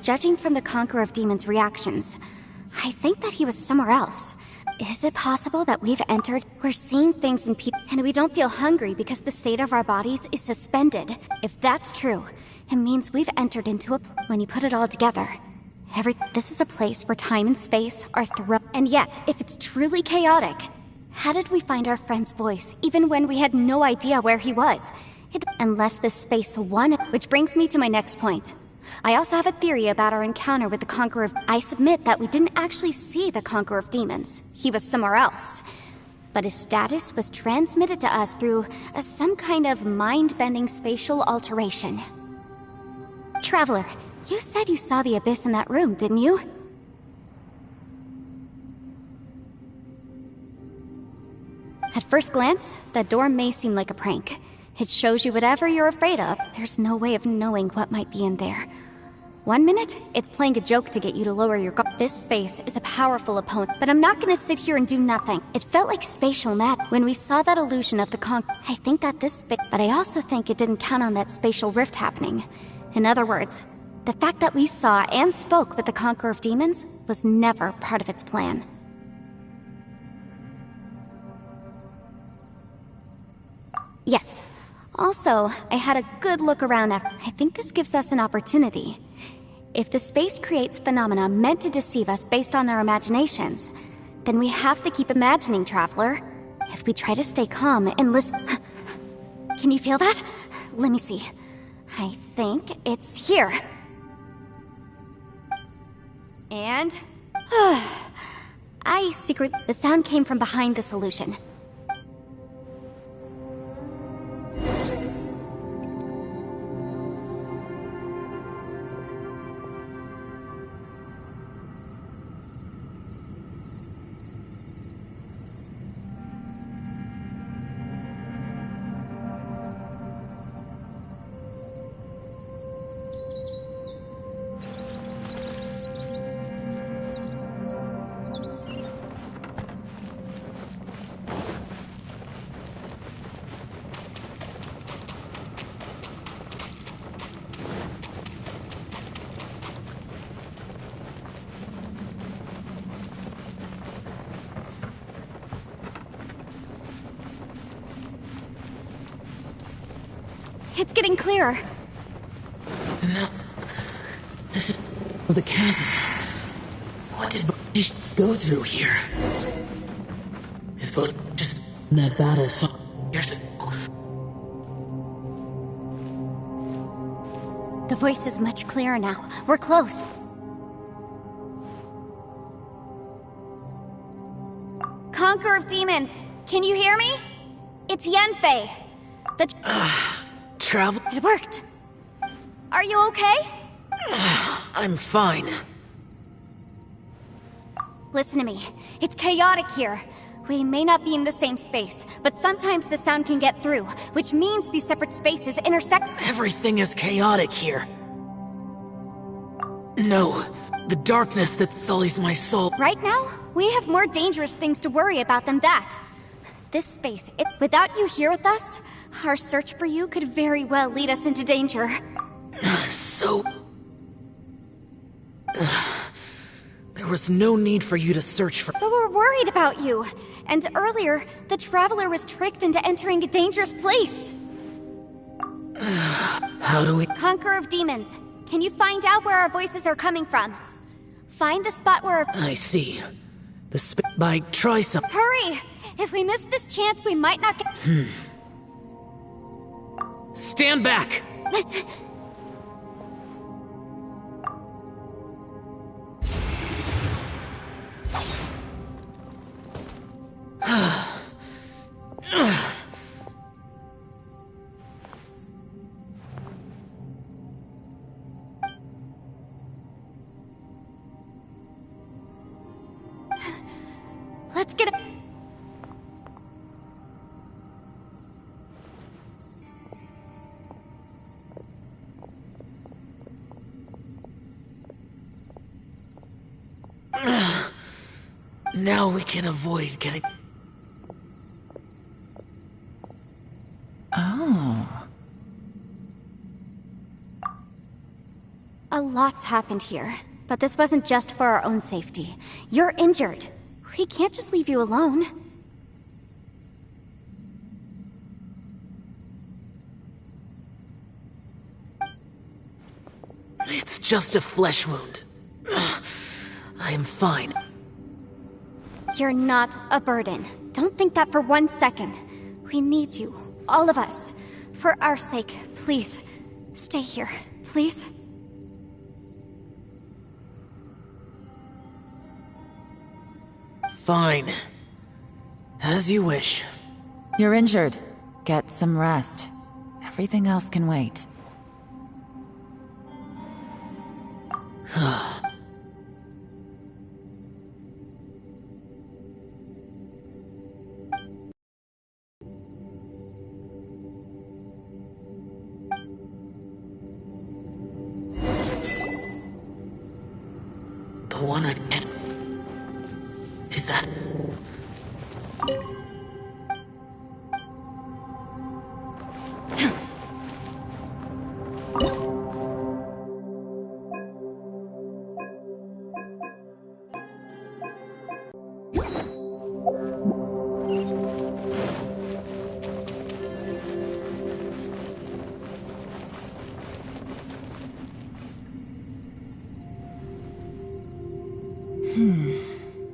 judging from the Conqueror of Demons' reactions, I think that he was somewhere else. Is it possible that we've entered, we're seeing things in people, and we don't feel hungry because the state of our bodies is suspended? If that's true, it means we've entered into when you put it all together. This is a place where time and space are thrown. And yet, if it's truly chaotic, how did we find our friend's voice even when we had no idea where he was? Unless this space won. Which brings me to my next point. I also have a theory about our encounter with the Conqueror of... I submit that we didn't actually see the Conqueror of Demons. He was somewhere else. But his status was transmitted to us through some kind of mind-bending spatial alteration. Traveler, you said you saw the abyss in that room, didn't you? At first glance, that door may seem like a prank. It shows you whatever you're afraid of. There's no way of knowing what might be in there. 1 minute, it's playing a joke to get you to lower your guard. This space is a powerful opponent, but I'm not gonna sit here and do nothing. It felt like spatial mad when we saw that illusion of the I think that but I also think it didn't count on that spatial rift happening. In other words, the fact that we saw and spoke with the Conqueror of Demons was never part of its plan. Yes. Also, I had a good look around I think this gives us an opportunity. If the space creates phenomena meant to deceive us based on our imaginations, then we have to keep imagining, Traveler. If we try to stay calm and listen... Can you feel that? Let me see. I think it's here. And... The sound came from behind this illusion. It's getting clearer. No. This is the chasm. What did Bautista's go through here? If Bautista in that battle fought years ago. The voice is much clearer now. We're close. Conqueror of Demons, can you hear me? It's Yanfei. Travel? It worked. Are you okay? I'm fine. Listen to me. It's chaotic here. We may not be in the same space, but sometimes the sound can get through, which means these separate spaces intersect. Everything is chaotic here. No, the darkness that sullies my soul. Right now, we have more dangerous things to worry about than that. This space, without you here with us, our search for you could very well lead us into danger. So... there was no need for you to search for... But we're worried about you. And earlier, the Traveler was tricked into entering a dangerous place. How do we... Conqueror of Demons, can you find out where our voices are coming from? Find the spot where... I see. Try some... Hurry! If we miss this chance, we might not get... Stand back! Let's get it. Now we can avoid getting... Oh. A lot lots happened here, but this wasn't just for our own safety. You're injured. We can't just leave you alone. It's just a flesh wound. I am fine. You're not a burden. Don't think that for 1 second. We need you, all of us. For our sake, please, stay here, please. Fine. As you wish. You're injured. Get some rest. Everything else can wait. The one I can't... Is that...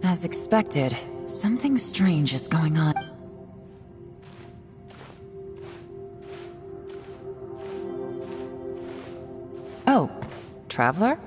As expected, something strange is going on. Oh, Traveler?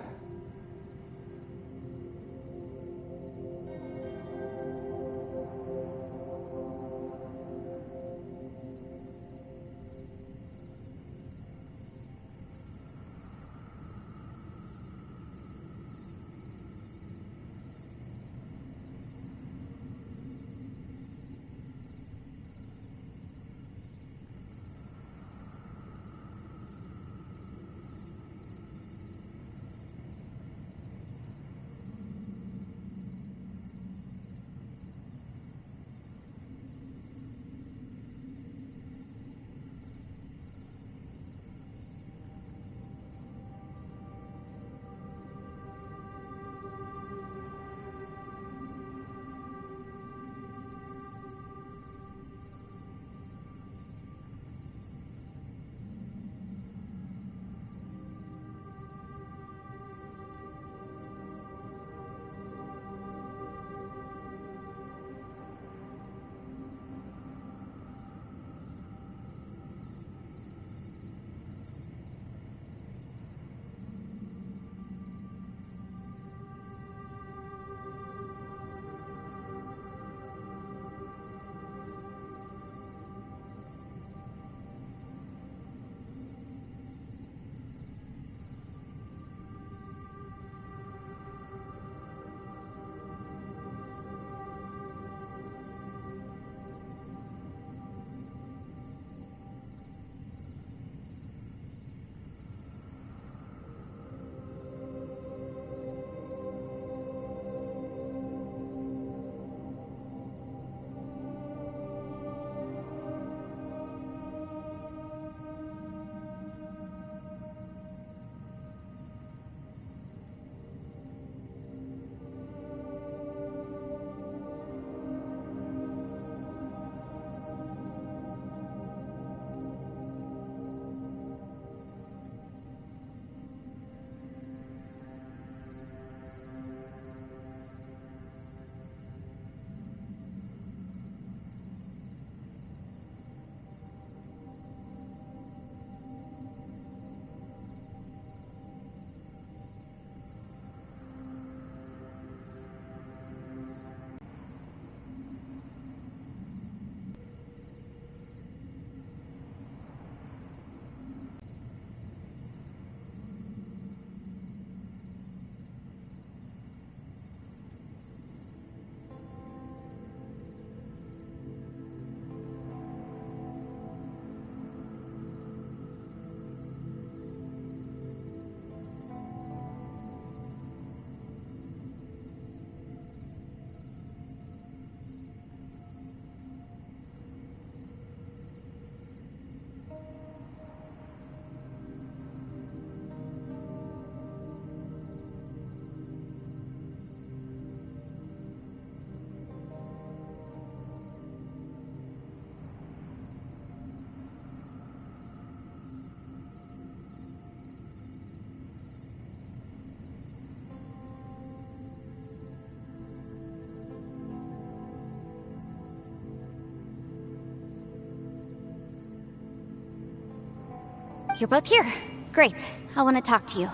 You're both here. Great. I want to talk to you.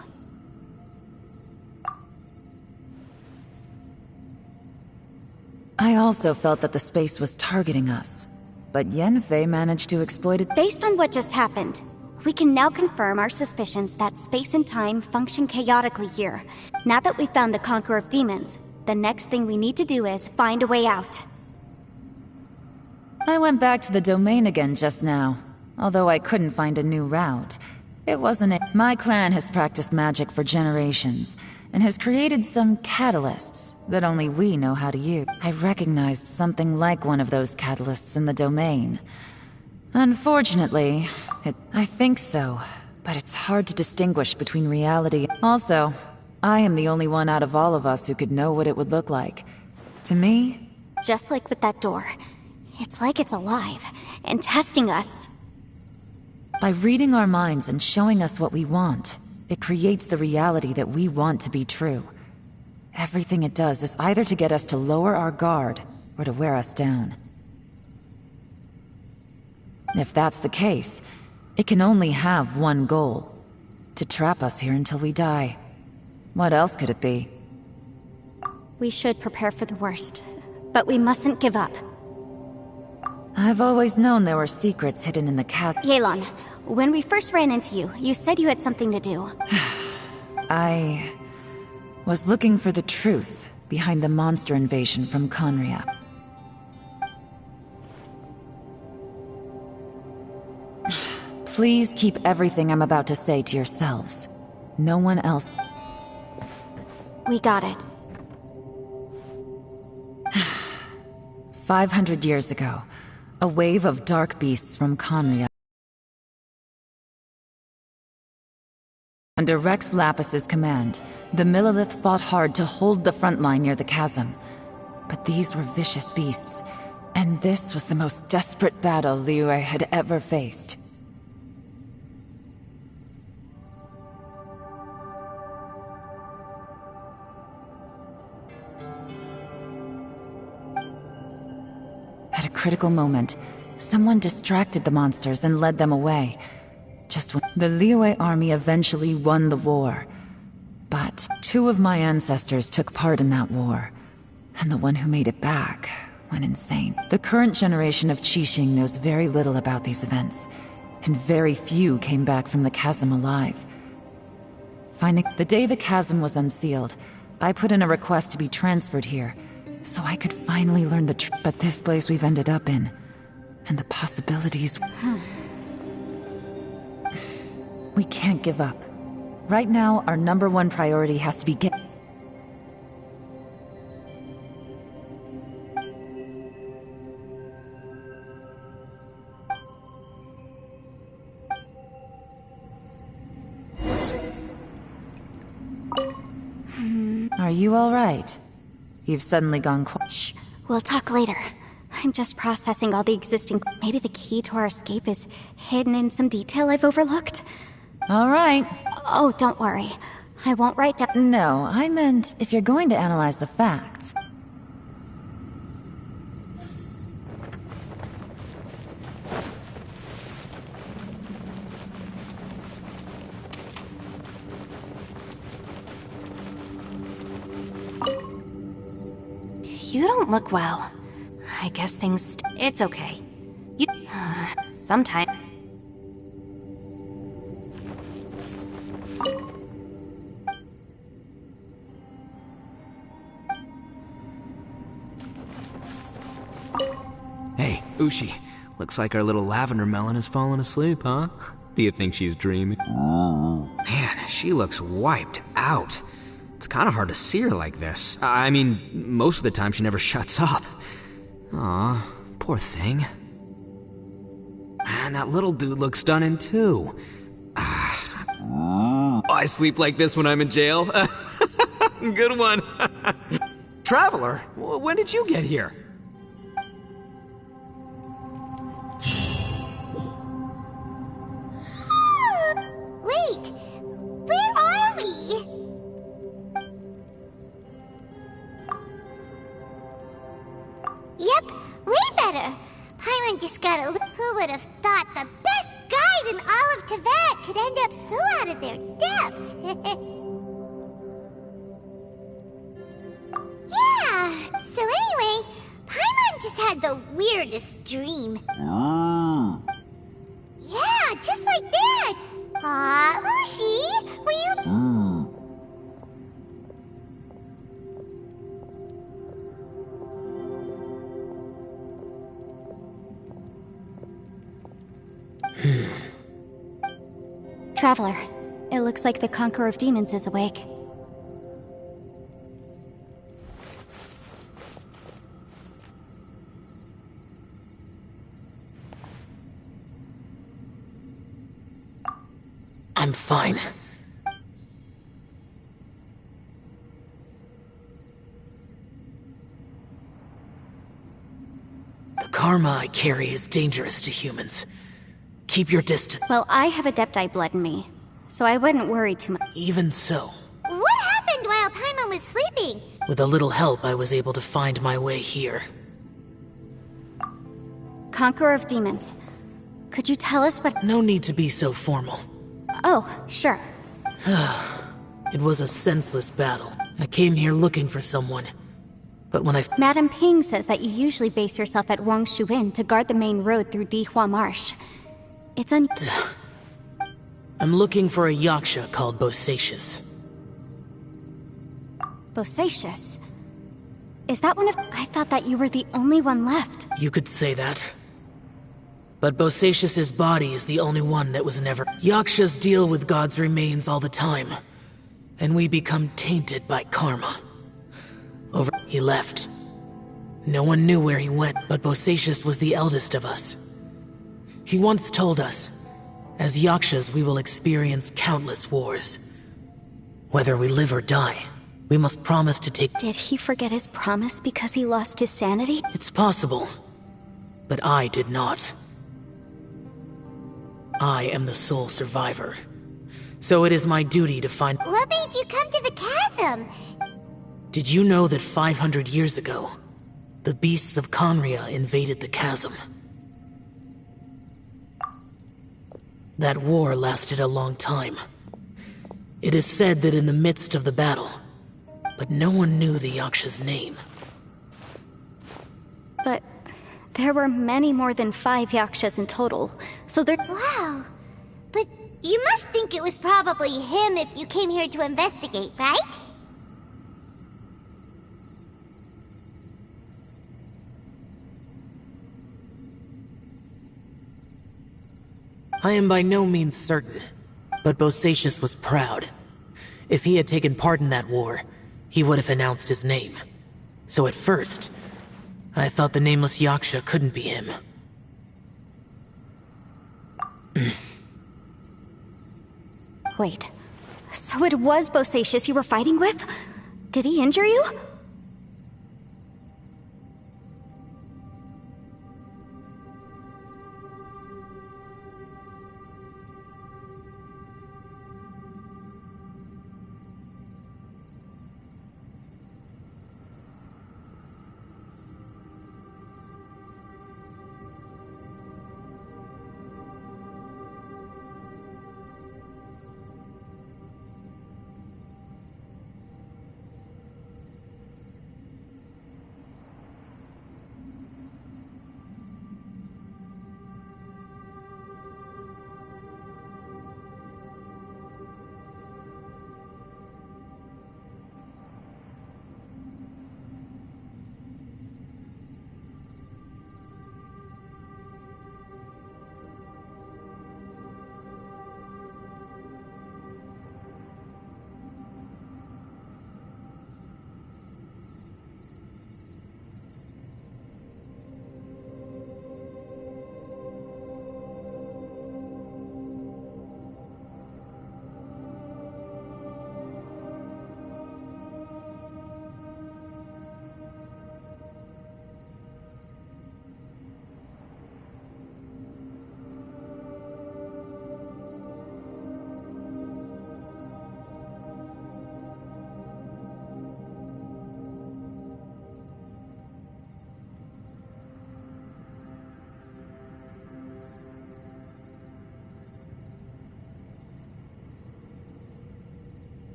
I also felt that the space was targeting us, but Yenfei managed to exploit it. Based on what just happened, we can now confirm our suspicions that space and time function chaotically here. Now that we've found the Conqueror of Demons, the next thing we need to do is find a way out. I went back to the domain again just now, although I couldn't find a new route. It wasn't it. My clan has practiced magic for generations, and has created some catalysts that only we know how to use. I recognized something like one of those catalysts in the domain. Unfortunately, I think so, but it's hard to distinguish between reality. Also, I am the only one out of all of us who could know what it would look like. To me... Just like with that door, it's like it's alive, and testing us. By reading our minds and showing us what we want, it creates the reality that we want to be true. Everything it does is either to get us to lower our guard, or to wear us down. If that's the case, it can only have one goal: to trap us here until we die. What else could it be? We should prepare for the worst, but we mustn't give up. I've always known there were secrets hidden in the Yelan, when we first ran into you, you said you had something to do. I was looking for the truth behind the monster invasion from Conria. Please keep everything I'm about to say to yourselves. No one else... We got it. 500 years ago, a wave of dark beasts from Conria. Under Rex Lapis's command, the Millelith fought hard to hold the front line near the chasm. But these were vicious beasts, and this was the most desperate battle Liyue had ever faced. At a critical moment, someone distracted the monsters and led them away. Just when the Liyue army eventually won the war. But 2 of my ancestors took part in that war, and the one who made it back went insane. The current generation of Qixing knows very little about these events, and very few came back from the chasm alive. Finding the day the chasm was unsealed, I put in a request to be transferred here, so I could finally learn the truth. But this place we've ended up in, and the possibilities... We can't give up. Right now, our #1 priority has to be Are you all right? You've suddenly gone quiet. Shh, we'll talk later. I'm just processing all the existing... Maybe the key to our escape is hidden in some detail I've overlooked? All right. Oh, don't worry. I won't write down... No, I meant if you're going to analyze the facts. You don't look well. I guess things... It's okay. You... sometime... Hey, Ushi. Looks like our little lavender melon has fallen asleep, huh? Do you think she's dreaming? Man, she looks wiped out. It's kind of hard to see her like this. I mean, most of the time she never shuts up. Aw, poor thing. Man, that little dude looks stunning too. I sleep like this when I'm in jail. Good one. Traveler, when did you get here? Wait! Where are we? Yep, way better! Paimon just got a... Who would have thought the best guy right, and all of Tibet could end up so out of their depth. Yeah, so anyway, Paimon just had the weirdest dream. Yeah, just like that! Aw, Ushi, were you... Traveler, it looks like the Conqueror of Demons is awake. I'm fine. The karma I carry is dangerous to humans. Keep your distance. Well, I have Adepti blood in me, so I wouldn't worry too much. Even so, What happened while Paimon was sleeping? with a little help, I was able to find my way here. Conqueror of Demons, could you tell us what... No need to be so formal. Oh, sure. It was a senseless battle. I came here looking for someone. But when I... Madame Ping says that you usually base yourself at Wangshu Inn to guard the main road through Dihua Marsh. It's I'm looking for a yaksha called Bosacius. Bosacius. Is that one of... I thought that you were the only one left. You could say that. But Bosacius's body is the only one that was never... Yakshas deal with God's remains all the time. And we become tainted by karma. He left. No one knew where he went, but Bosacius was the eldest of us. He once told us, as yakshas we will experience countless wars. Whether we live or die, we must promise to take... Did he forget his promise because he lost his sanity? It's possible, but I did not. I am the sole survivor. So it is my duty to find... What made you come to the chasm? Did you know that 500 years ago, the beasts of Conria invaded the chasm? That war lasted a long time. It is said that in the midst of the battle, but no one knew the Yaksha's name. But there were many more than 5 Yakshas in total, so there... Wow. But you must think it was probably him if you came here to investigate, right? I am by no means certain, but Bosacius was proud. If he had taken part in that war, he would have announced his name. So at first, I thought the nameless Yaksha couldn't be him. Wait, so it was Bosacius you were fighting with? Did he injure you?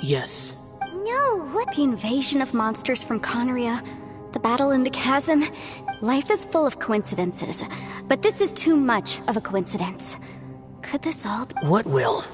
Yes. No, what? The invasion of monsters from Conria, the battle in the chasm. Life is full of coincidences, but this is too much of a coincidence. Could this all be— What will?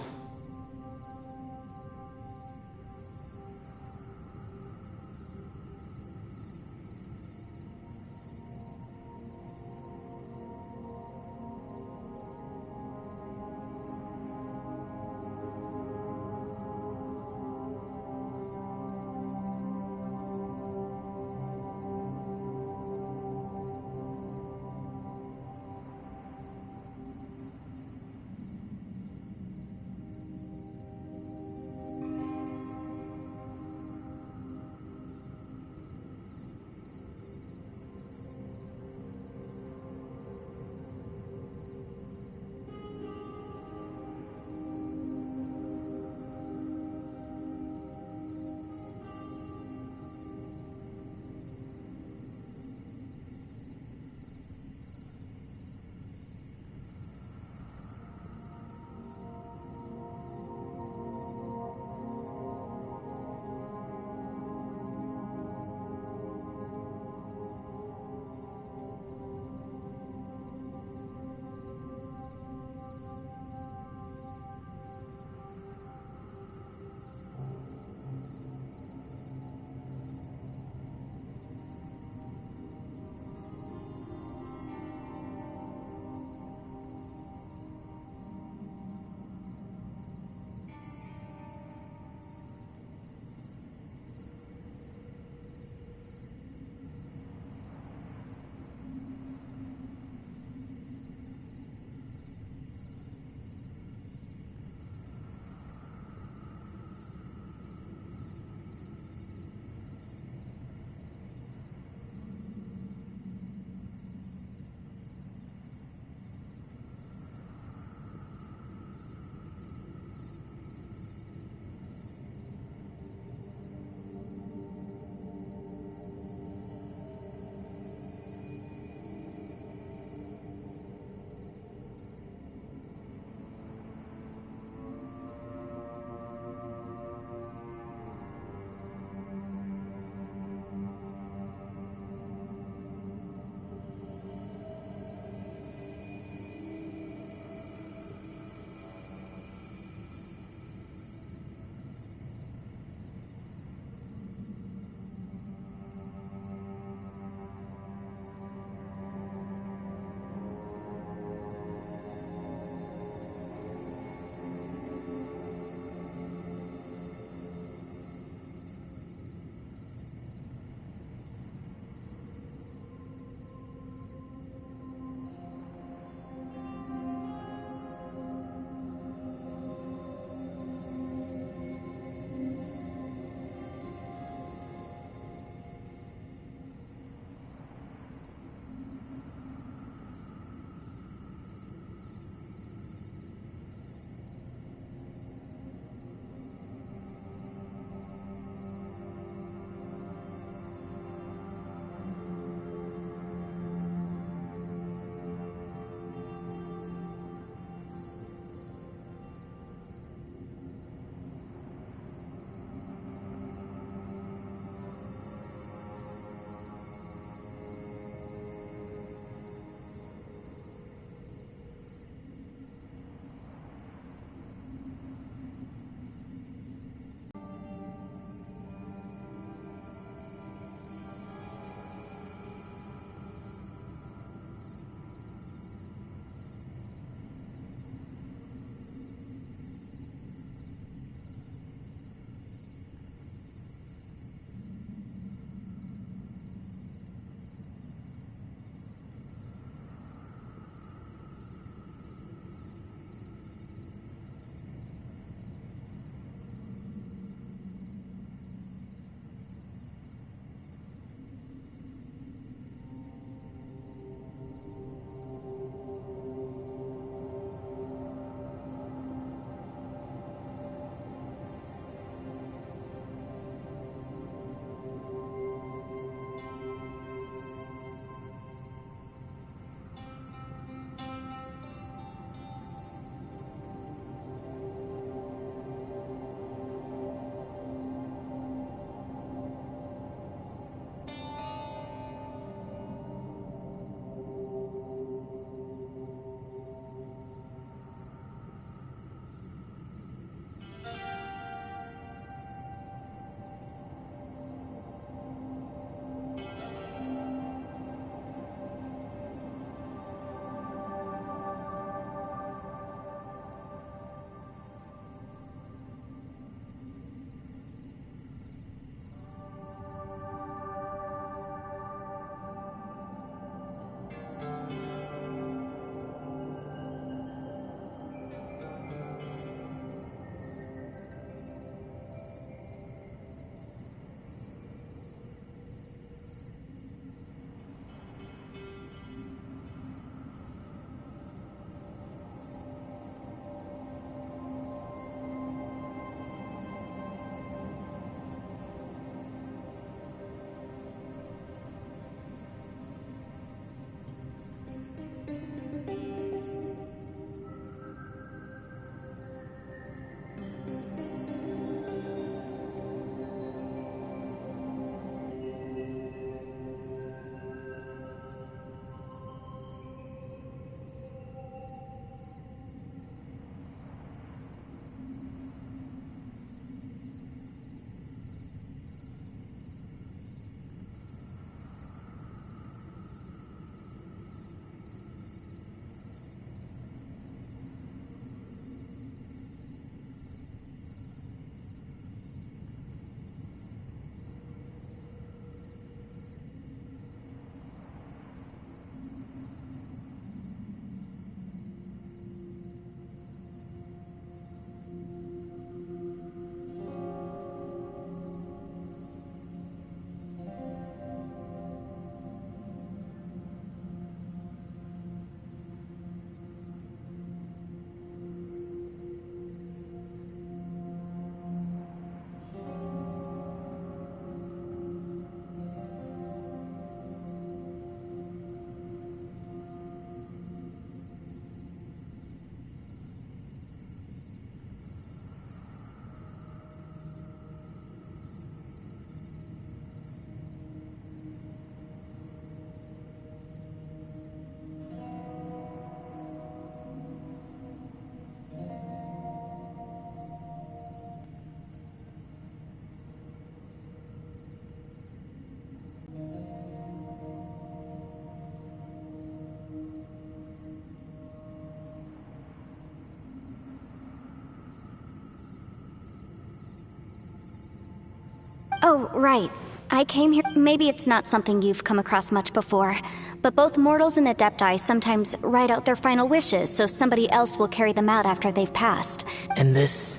Oh, right. I came here. Maybe it's not something you've come across much before, but both mortals and adepti sometimes write out their final wishes so somebody else will carry them out after they've passed. And this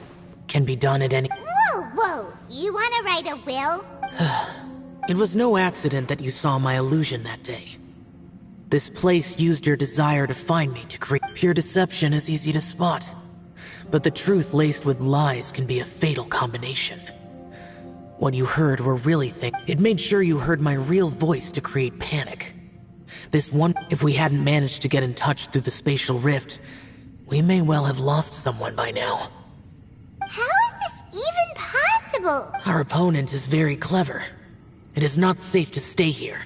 can be done at any... Whoa! You wanna write a will? It was no accident that you saw my illusion that day. This place used your desire to find me to create... Pure deception is easy to spot, but the truth laced with lies can be a fatal combination. What you heard were really things. It made sure you heard my real voice to create panic. This one, if we hadn't managed to get in touch through the spatial rift, we may well have lost someone by now. How is this even possible? Our opponent is very clever. It is not safe to stay here.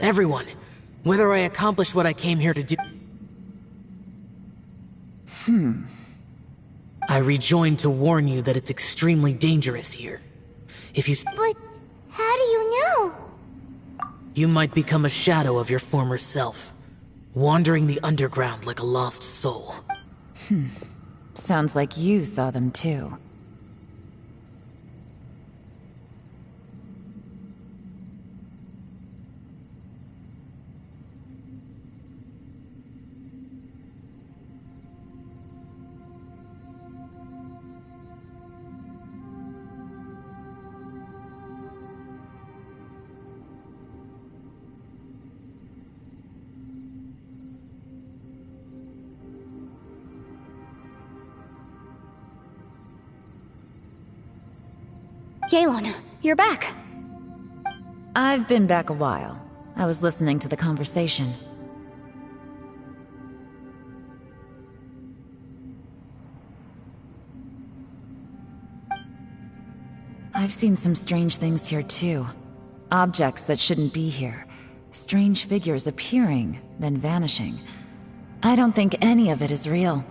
Everyone. Whether I accomplish what I came here to do. I rejoined to warn you that it's extremely dangerous here. If you... But how do you know? You might become a shadow of your former self, wandering the underground like a lost soul. Sounds like you saw them too. Yehlon, you're back. I've been back a while. I was listening to the conversation. I've seen some strange things here too. Objects that shouldn't be here. Strange figures appearing, then vanishing. I don't think any of it is real.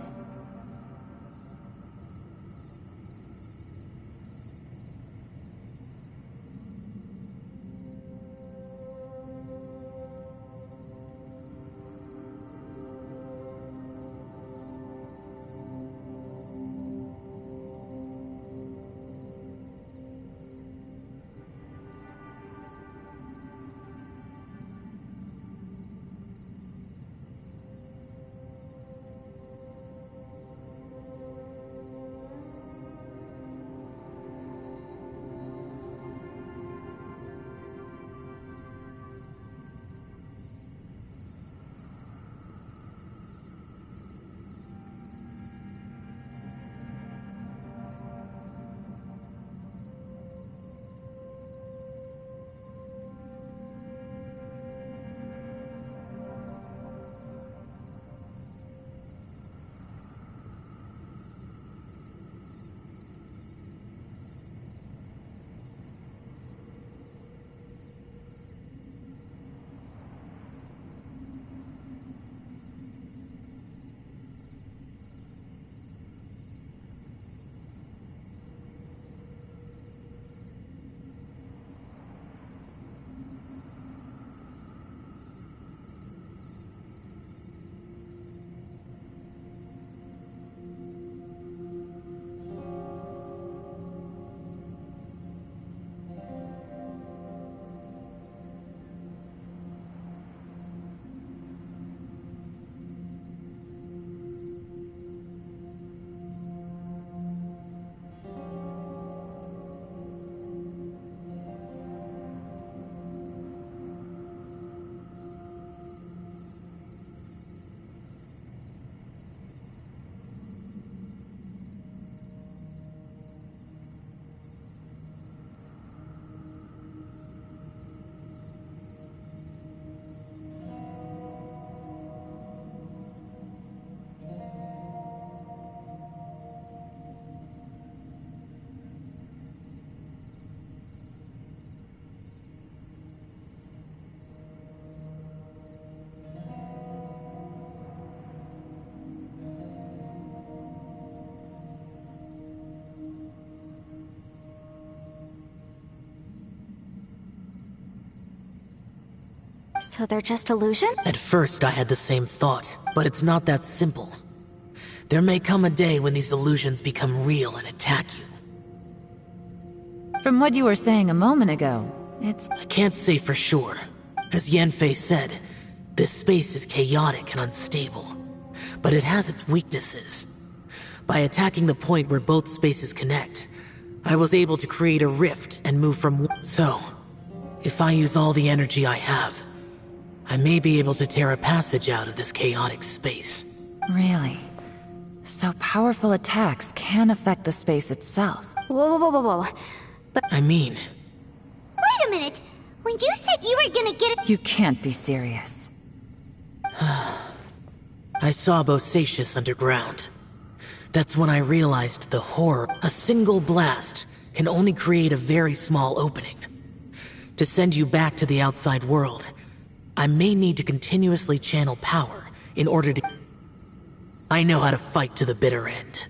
So they're just illusion? At first I had the same thought, but it's not that simple. There may come a day when these illusions become real and attack you. From what you were saying a moment ago, I can't say for sure. As Yanfei said, this space is chaotic and unstable, but it has its weaknesses. By attacking the point where both spaces connect, I was able to create a rift and move from one. So, if I use all the energy I have, I may be able to tear a passage out of this chaotic space. Really? So powerful attacks can affect the space itself. Whoa, whoa, whoa, whoa, whoa. I mean... Wait a minute! When you said you were gonna get it— You can't be serious. I saw Bosacius underground. That's when I realized the horror. A single blast can only create a very small opening. To send you back to the outside world, I may need to continuously channel power in order to... I know how to fight to the bitter end.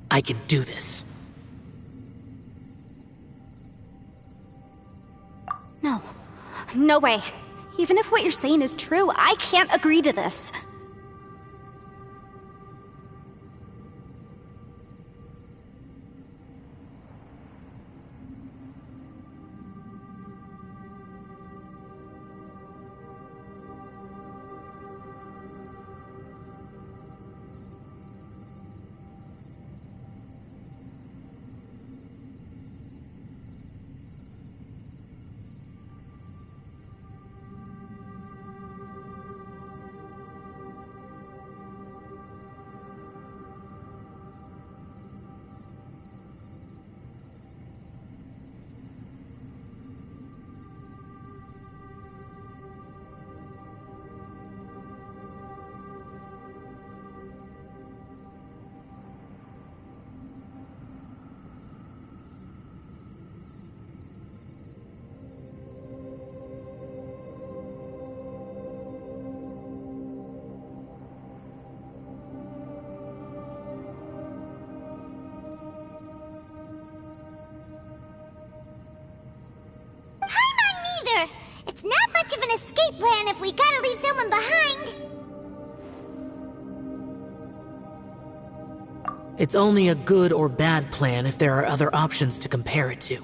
I can do this. No. No way. Even if what you're saying is true, I can't agree to this. Neither. It's not much of an escape plan if we gotta leave someone behind. It's only a good or bad plan if there are other options to compare it to.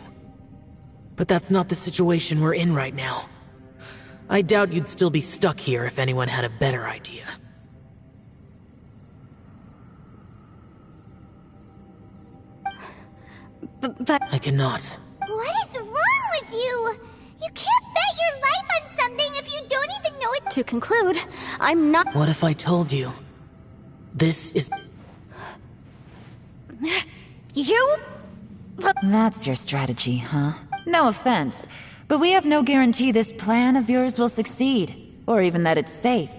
But that's not the situation we're in right now. I doubt you'd still be stuck here if anyone had a better idea. But I cannot. What is wrong with you? You can't bet your life on something if you don't even know it. to conclude, I'm not... What if I told you? This is... You? That's your strategy, huh? No offense, but we have no guarantee this plan of yours will succeed, or even that it's safe.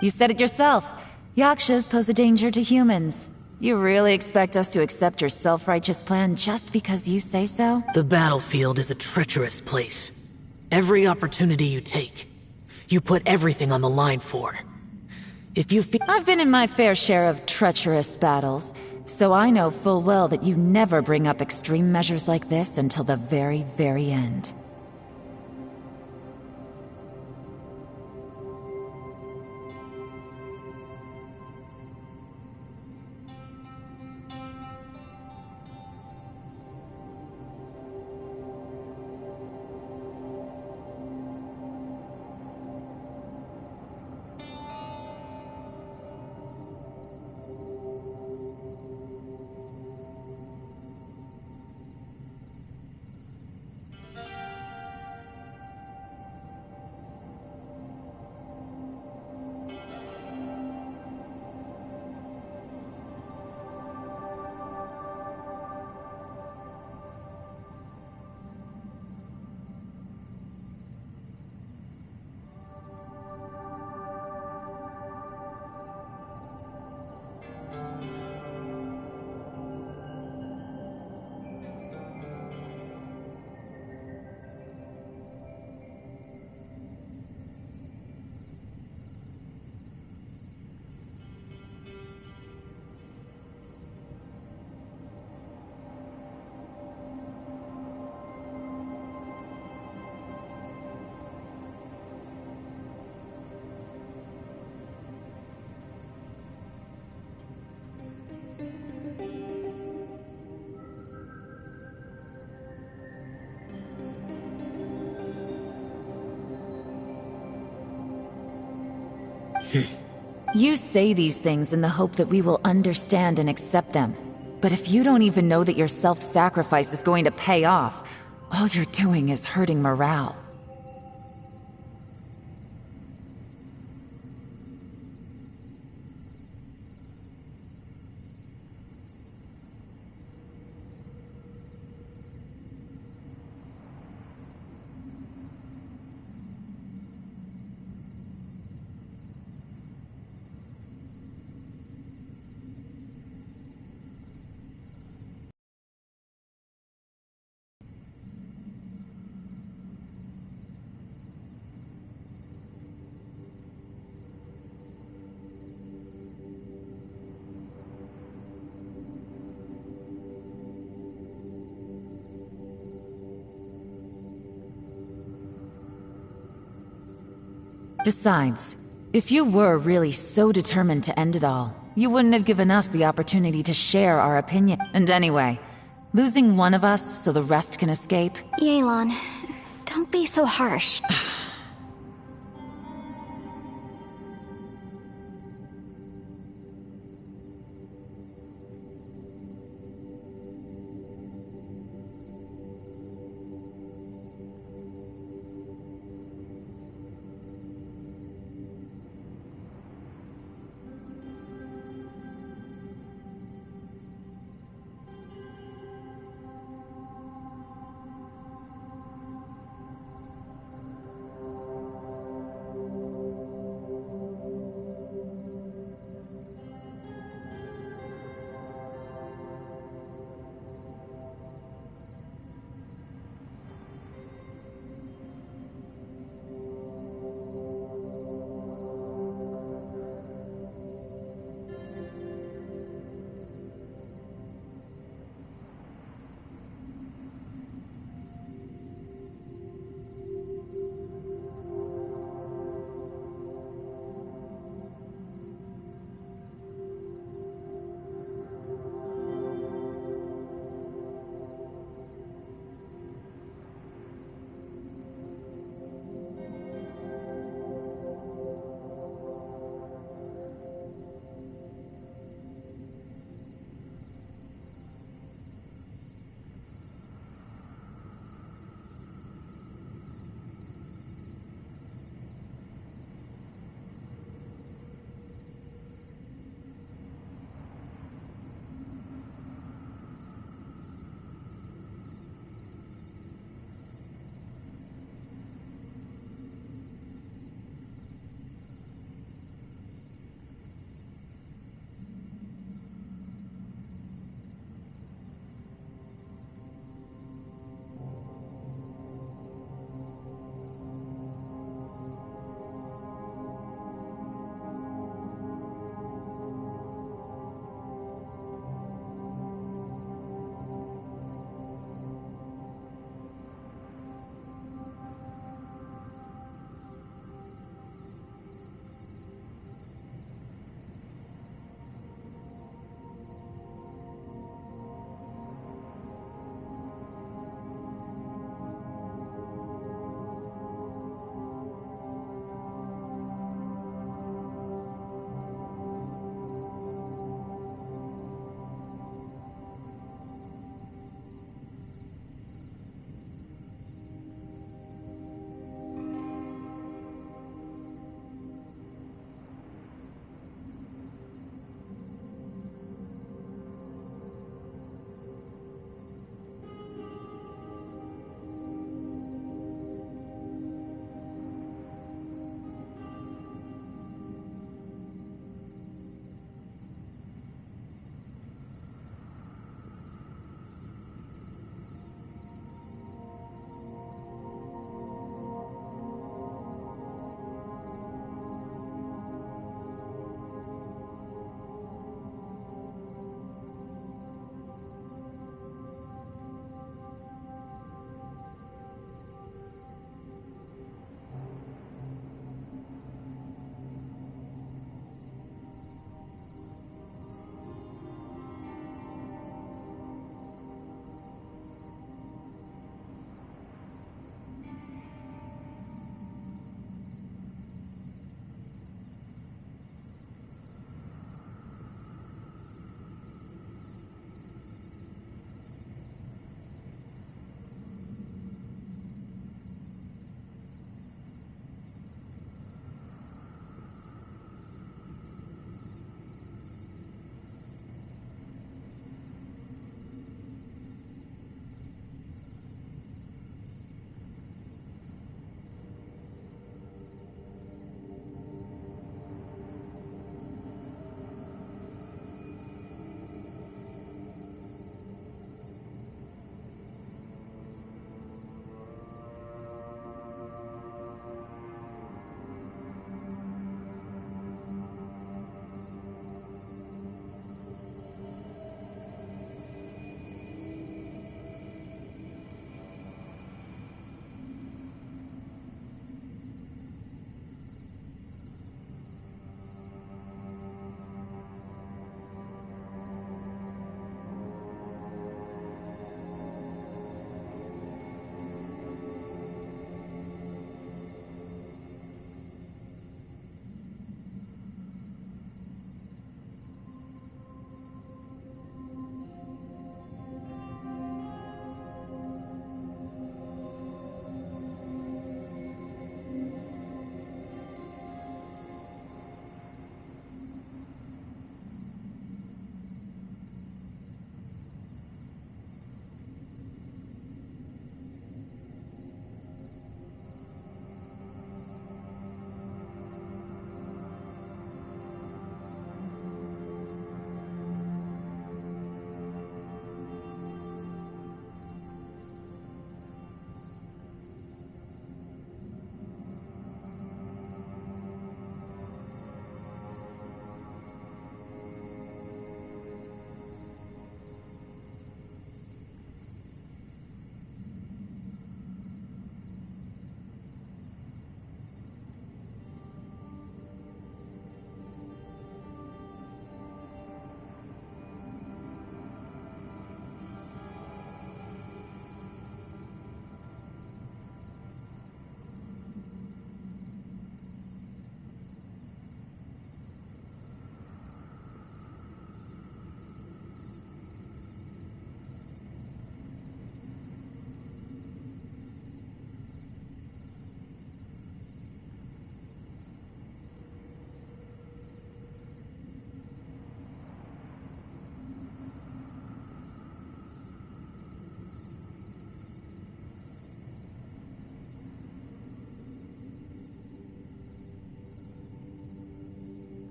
You said it yourself. Yakshas pose a danger to humans. You really expect us to accept your self-righteous plan just because you say so? The battlefield is a treacherous place. Every opportunity you take, you put everything on the line for. If you feel... I've been in my fair share of treacherous battles, so I know full well that you never bring up extreme measures like this until the very, very end. You say these things in the hope that we will understand and accept them. But if you don't even know that your self-sacrifice is going to pay off, all you're doing is hurting morale. Besides, if you were really so determined to end it all, you wouldn't have given us the opportunity to share our opinion. And anyway, losing one of us so the rest can escape? Yelan, don't be so harsh.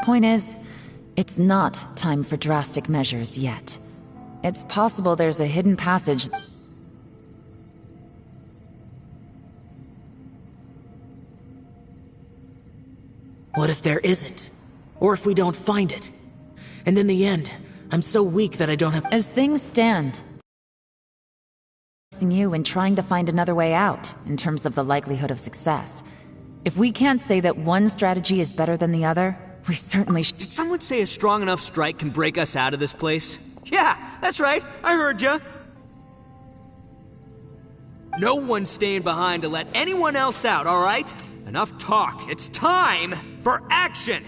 Point is, it's not time for drastic measures yet. It's possible there's a hidden passage. What if there isn't? Or if we don't find it? And in the end, I'm so weak that I don't have— As things stand, you in trying to find another way out in terms of the likelihood of success. If we can't say that one strategy is better than the other, we certainly should. Did someone say a strong enough strike can break us out of this place? Yeah, that's right. I heard ya. No one's staying behind to let anyone else out, all right? Enough talk. It's time for action!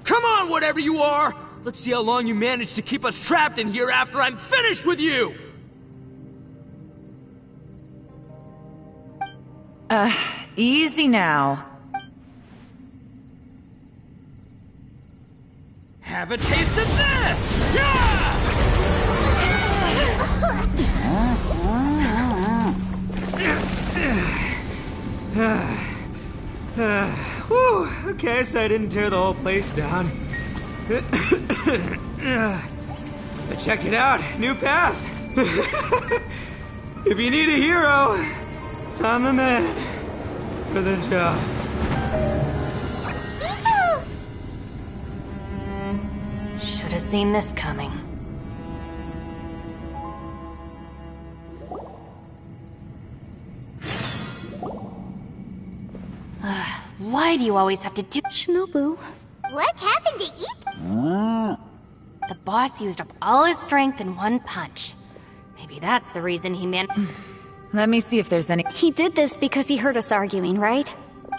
Come on, whatever you are! Let's see how long you manage to keep us trapped in here after I'm finished with you! Easy now. Have a taste of this! Yeah! Whew, okay, so I didn't tear the whole place down. But check it out, new path. If you need a hero, I'm the man for the job. Should have seen this coming. Why do you always have to do— Shinobu. What happened to Ito? The boss used up all his strength in one punch. Maybe that's the reason he Let me see if there's any— He did this because he heard us arguing, right?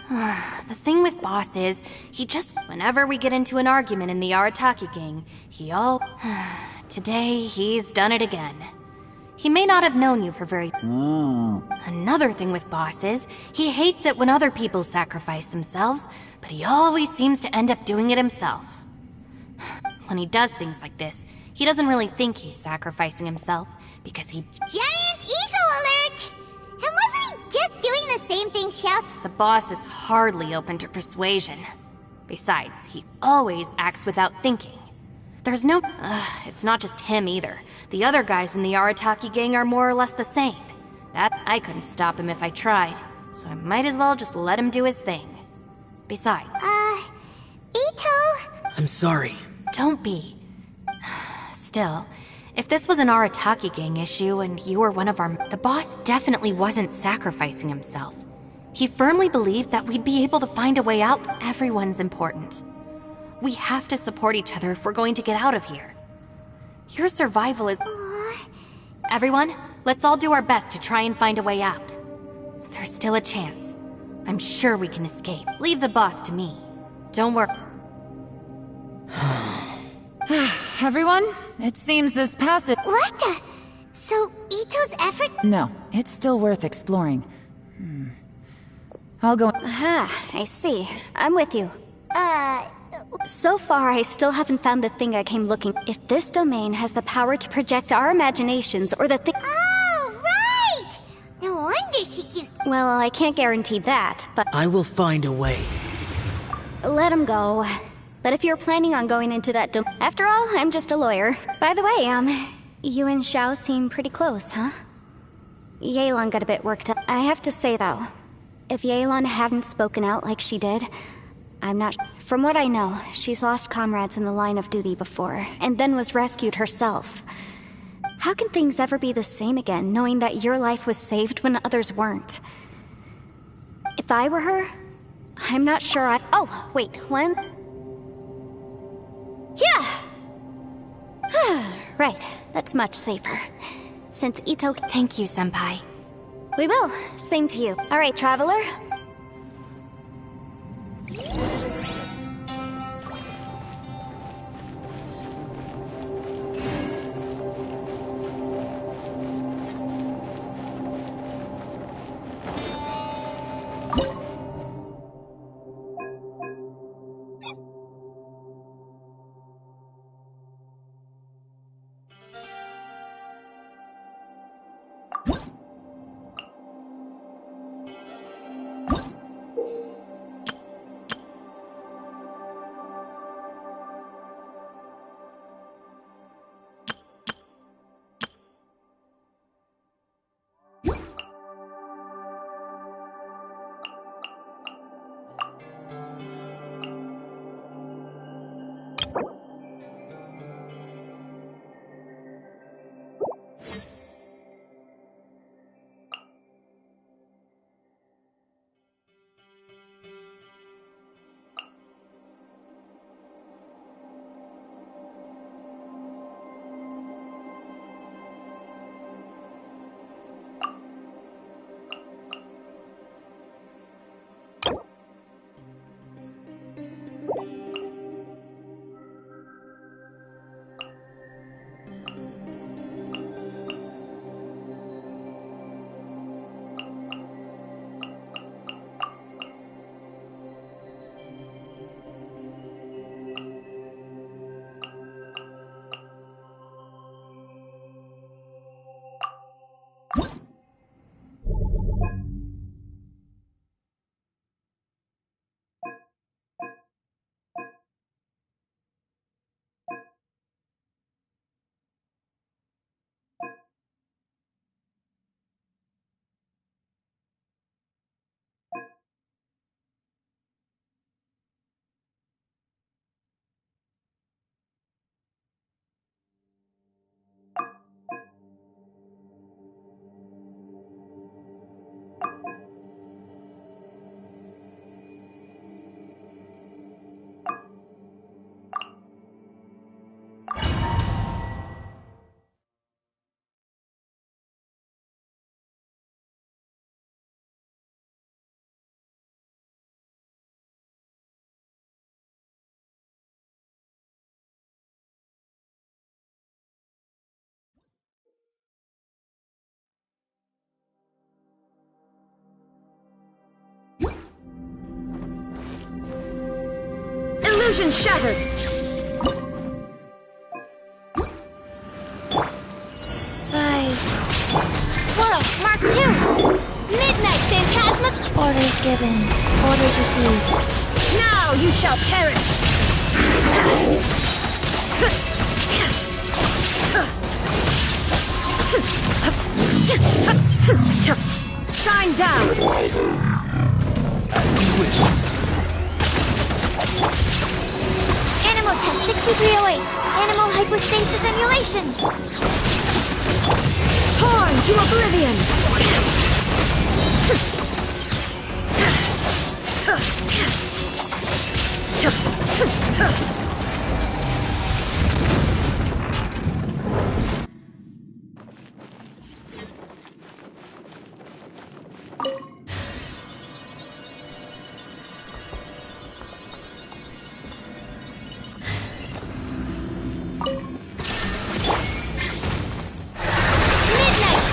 The thing with Boss is, he just— whenever we get into an argument in the Arataki gang, he all— Today, he's done it again. He may not have known you for very— Another thing with Boss is, he hates it when other people sacrifice themselves, but he always seems to end up doing it himself. When he does things like this, he doesn't really think he's sacrificing himself, because he— Giant ego alert! And wasn't he just doing the same thing Xiao— The boss is hardly open to persuasion. Besides, he always acts without thinking. There's no— it's not just him either. The other guys in the Arataki gang are more or less the same. That— I couldn't stop him if I tried, so I might as well just let him do his thing. Besides— Ito? I'm sorry. Don't be. Still, if this was an Arataki gang issue and you were one of our— The boss definitely wasn't sacrificing himself. He firmly believed that we'd be able to find a way out. Everyone's important. We have to support each other if we're going to get out of here. Your survival is— Everyone, let's all do our best to try and find a way out. There's still a chance. I'm sure we can escape. Leave the boss to me. Don't worry. Everyone, it seems this passage— What the? So, Ito's effort— No, it's still worth exploring. I'll go— Aha, I see. I'm with you. So far, I still haven't found the thing I came looking. If this domain has the power to project our imaginations or the thing— Oh, right! No wonder she keeps— Well, I can't guarantee that, but I will find a way. let him go. But if you're planning on going into that after all, I'm just a lawyer. By the way, you and Xiao seem pretty close, huh? Yelan got a bit worked up. I have to say, though, if Yelan hadn't spoken out like she did, I'm not— From what I know, she's lost comrades in the line of duty before, and then was rescued herself. How can things ever be the same again, knowing that your life was saved when others weren't? If I were her, I'm not sure I— Oh, wait, when? Yeah! Right, that's much safer. Since Ito— Thank you, Senpai. We will. Same to you. All right, traveler. Illusion shattered! Rise. Swirl, Mark 2! Midnight Phantasma! Orders given. Orders received. Now you shall perish! Shine down! As you wish. Animal test 6308. Animal hypostasis emulation. Torn to oblivion!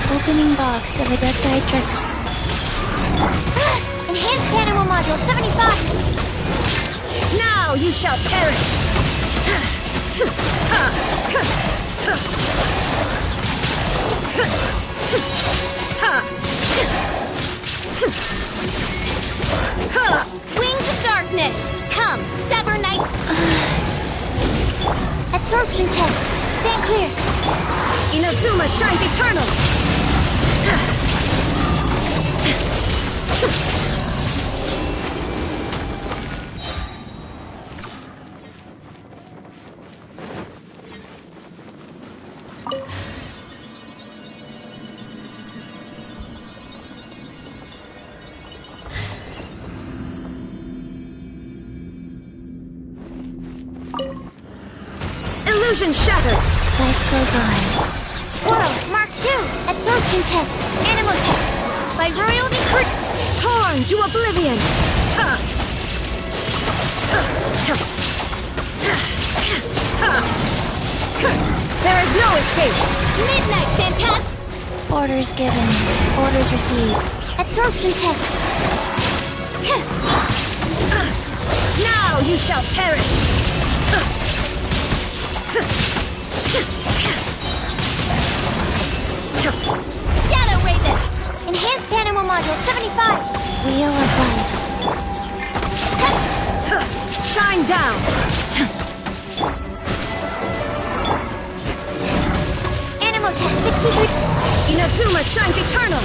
Opening box of Adepti-Trix. Enhanced Animal Module 75! Now you shall perish! Wings of Darkness! Come, Sever Knight! Absorption test! Stand clear! Inazuma shines eternal! Illusion shattered! Life goes on. Swirl, Mark 2! Absorption test! Animal test! By royal decree! Torn to oblivion! There is no escape! Midnight Phantasm! Orders given. Orders received. Absorption test! Now you shall perish! Shadow Raven! Enhanced Animal Module 75! Wheel of Life. Shine down! Animal test 63... Inazuma shines eternal!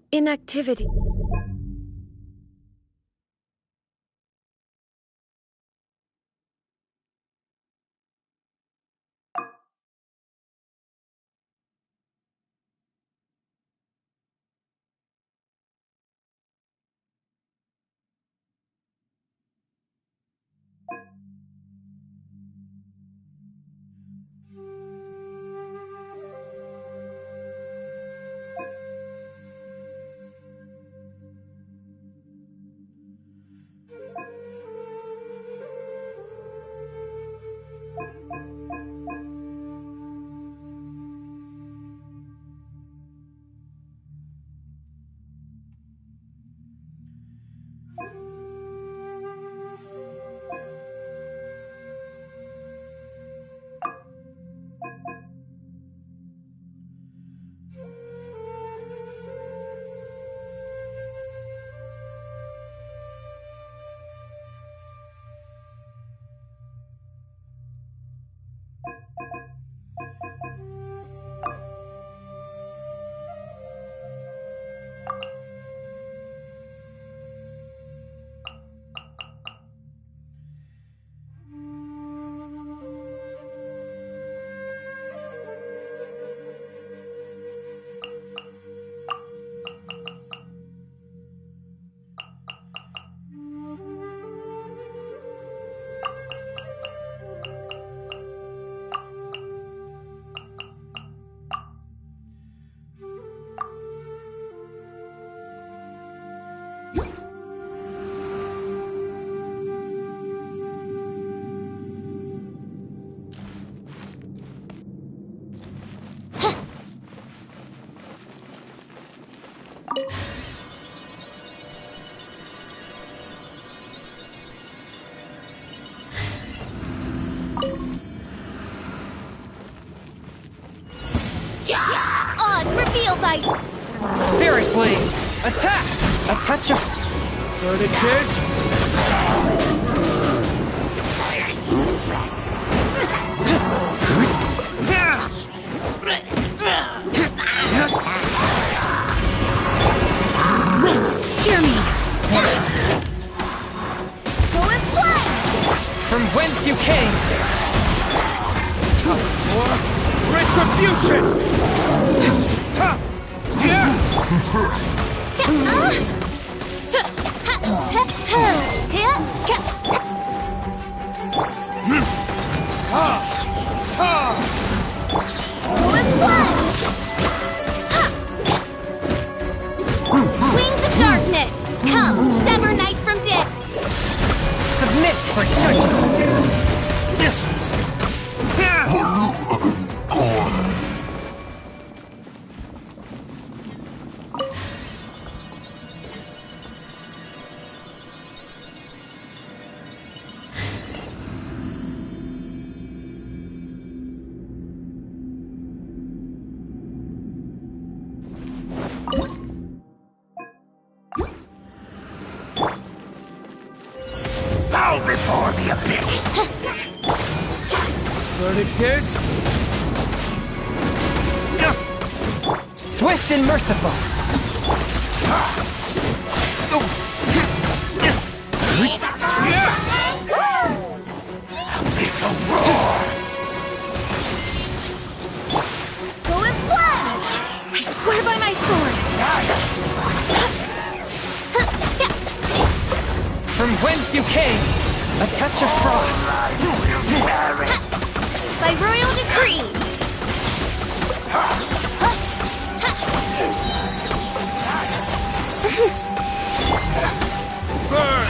Inactivity. Oz, reveal thy... Spirit Blade! Attack! A touch of... Verticus! Wait, hear me! Go and fly! From whence you came! Time for retribution! Wings of darkness! Come, sever night from day! Submit for judgment! Bow before the abyss! Verticus! Swift and merciful! Abyssal roar! Go and fly! I swear by my sword! From whence you came! A touch of frost! By royal decree! Burn!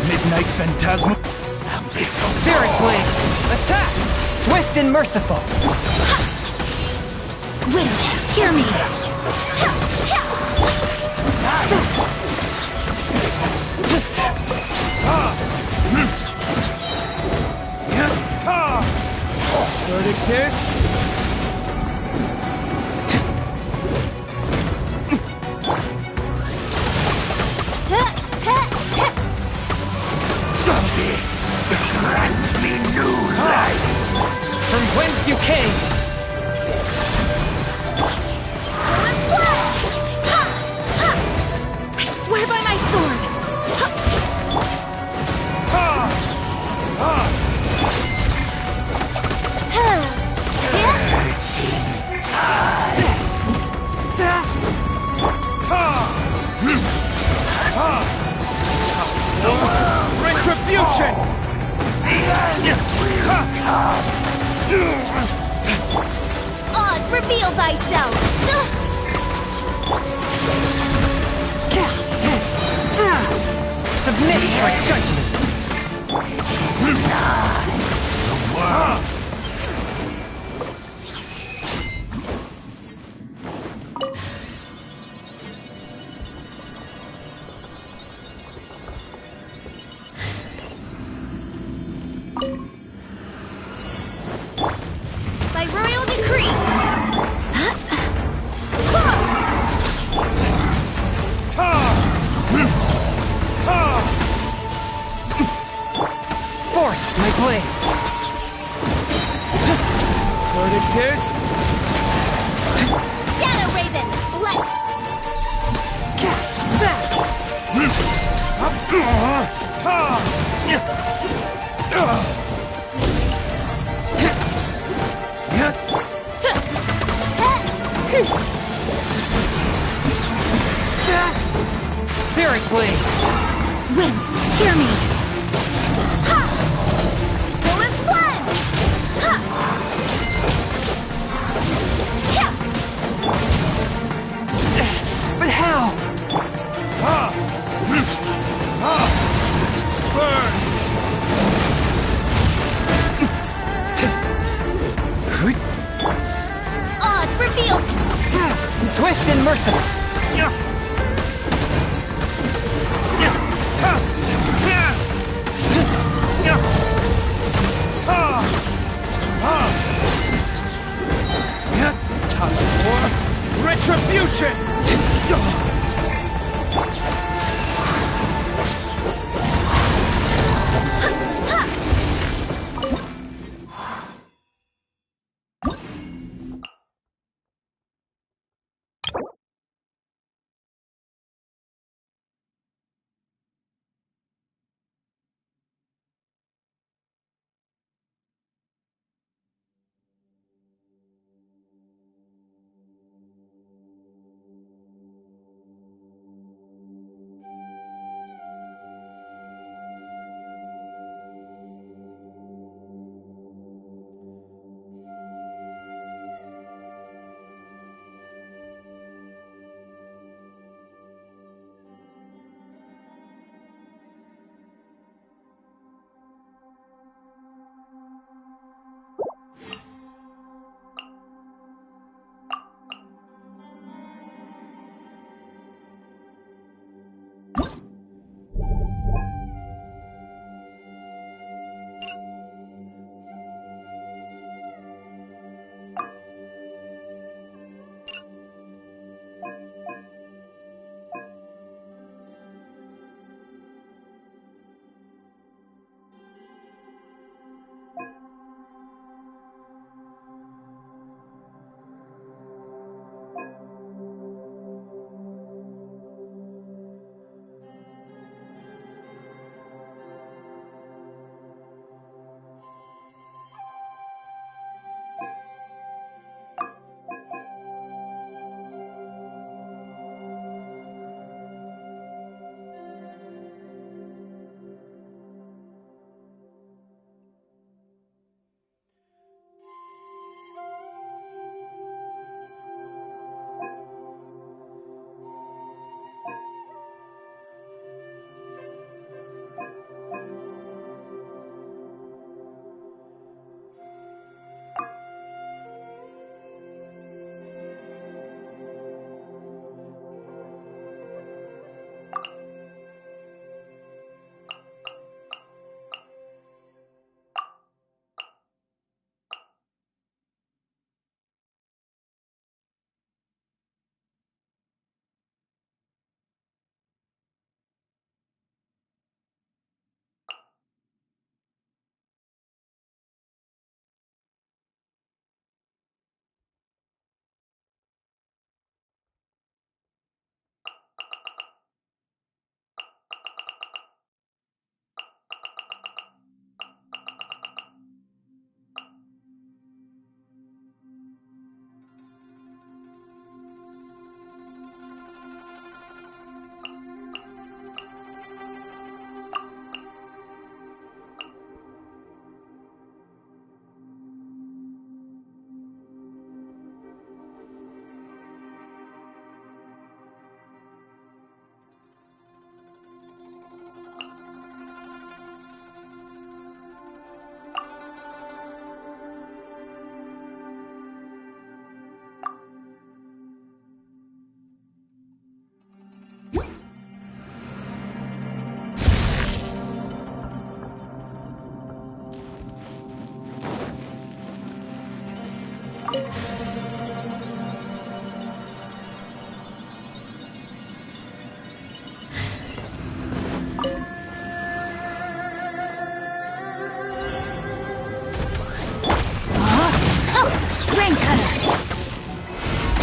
Midnight Phantasma. Spirit Blade! Attack! Swift and merciful! Wait, hear me! Verticus! Grant me new life! From whence Reveal thyself! Submit for judgment! By royal decree! Forth, my blade! Fortitude! Shadow Raven! Bless! Spirit blade! Wind, hear me! Full is blood! But how? Oz, reveal! Swift and merciful! Time for retribution!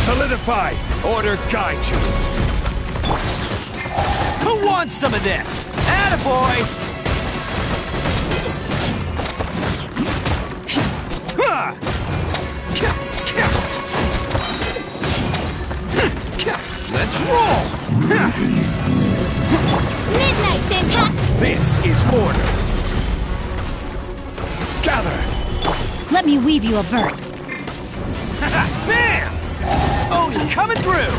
Solidify! Order guide you! Who wants some of this? Attaboy! Let's roll! Midnight, Fantastic! This is order! Gather! Let me weave you a vert. Bam! Oni coming through!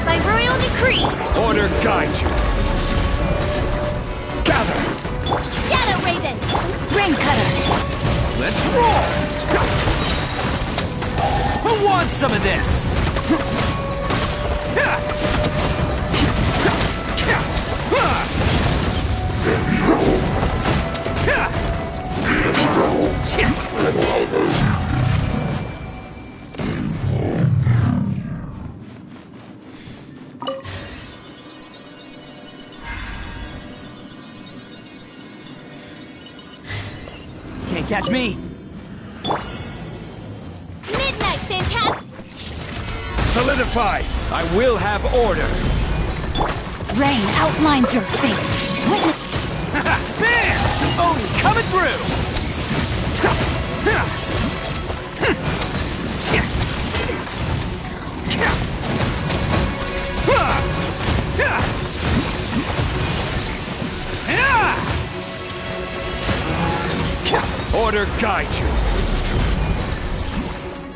By royal decree! Order guide you! Gather! Shadow Raven! Rain cutter. Let's roll! Who wants some of this? Can't catch me! Midnight, Fantastic! Solidify! I will have order! Rain outlines your fate. Witness. Bam! Oni coming through! Order guide you!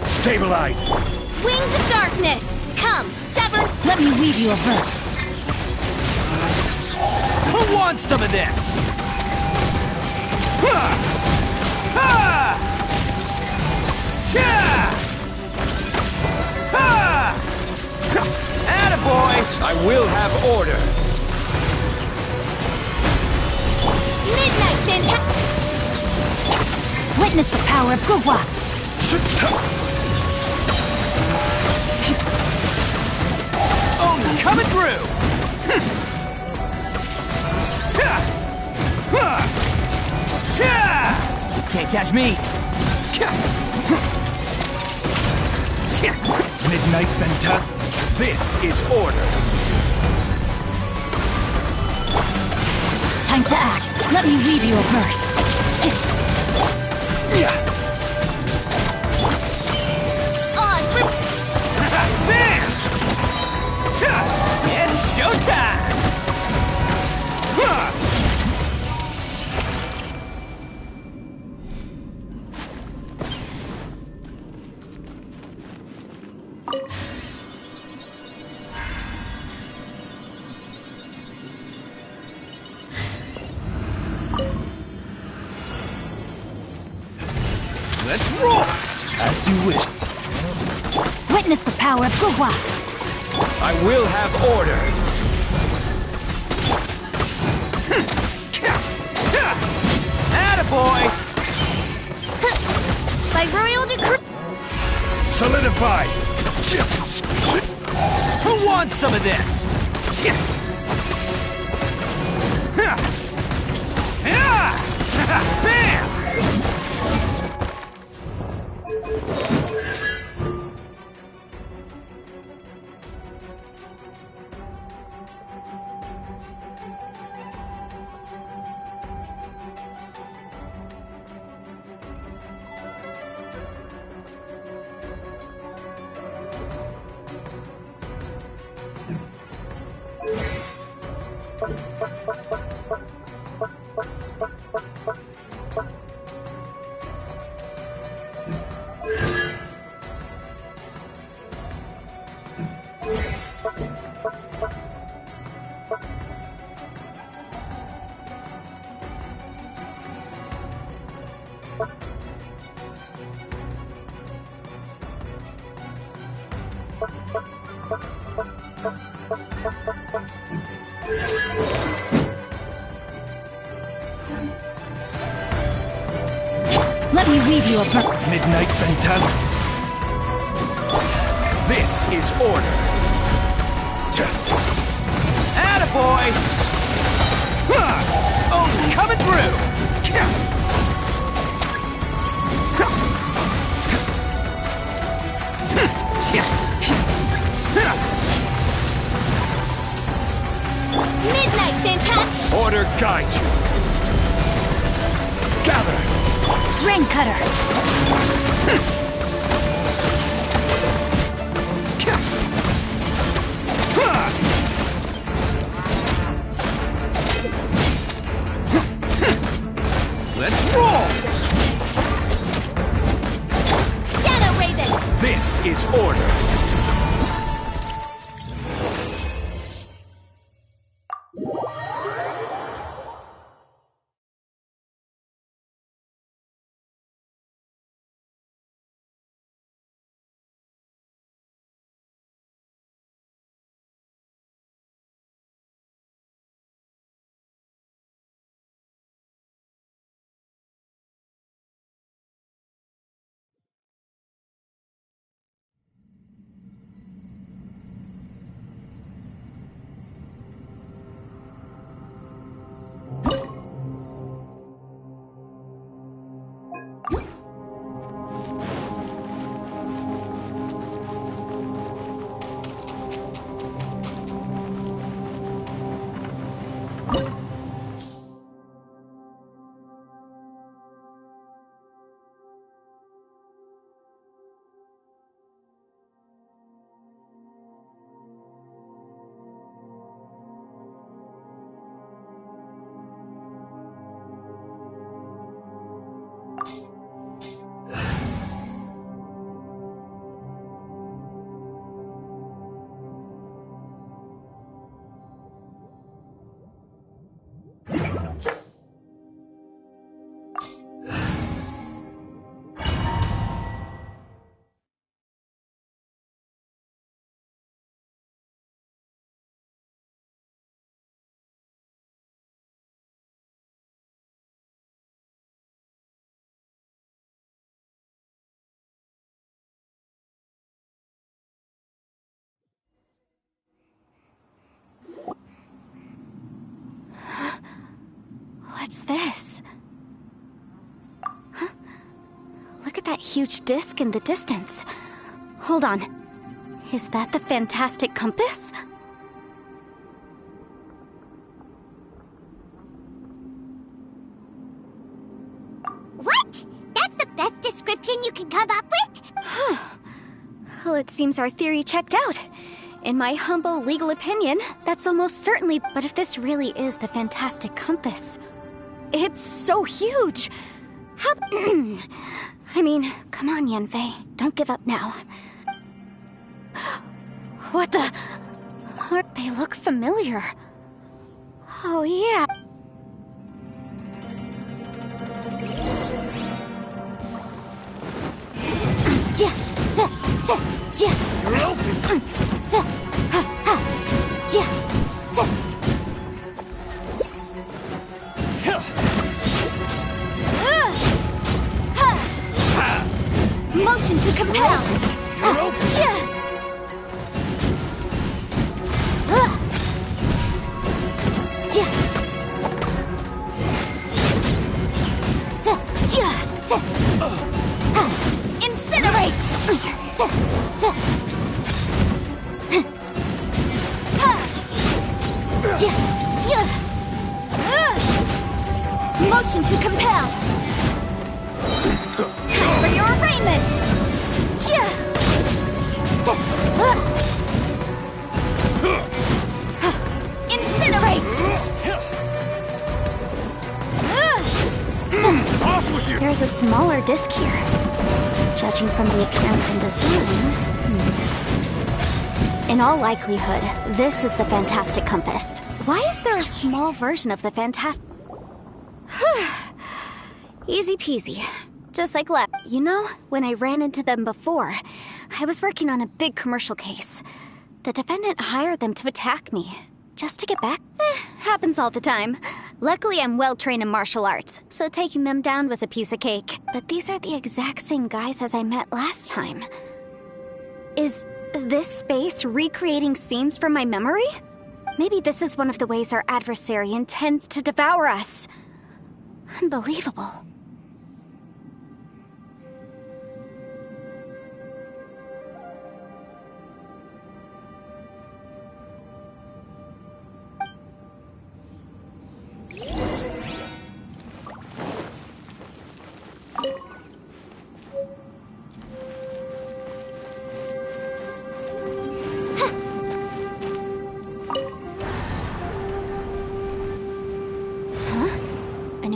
Stabilize! Wings of Darkness! Come, sever! Let me weave you a vert. Who wants some of this? Attaboy! I will have order! Midnight, Fantastic! Witness the power of Gugwa. Oni coming through! Can't catch me! Midnight Venta, this is order! Time to act. Let me weave you a verse. On for... Bam! It's showtime! Let's roll! As you wish. Witness the power of Gugwa. I will have order. Attaboy! By royal decree... Solidify! Who wants some of this? Bam! Let me weave you a verse. Midnight Phantasm. This is order. Attaboy! order guide you. Gather. Rain Cutter! Let's roll! Shadow Raven! This is order. What's this? Huh? Look at that huge disc in the distance. Hold on. Is that the fantastic compass? What? That's the best description you can come up with? Huh. Well, it seems our theory checked out. In my humble legal opinion, that's almost certainly... But if this really is the fantastic compass... It's so huge! How... I mean, come on, Yanfei. Don't give up now. What the... They look familiar. Oh, yeah. Motion to compel. Incinerate. Motion to compel. Time for your arraignment. Incinerate. There's a smaller disc here. Judging from the appearance and design. In all likelihood, this is the fantastic compass. Why is there a small version of the fantastic... Easy peasy. Just like left. You know, when I ran into them before, I was working on a big commercial case. The defendant hired them to attack me. Just to get back? Happens all the time. Luckily, I'm well-trained in martial arts, so taking them down was a piece of cake. But these are the exact same guys as I met last time. Is this space recreating scenes from my memory? Maybe this is one of the ways our adversary intends to devour us. Unbelievable.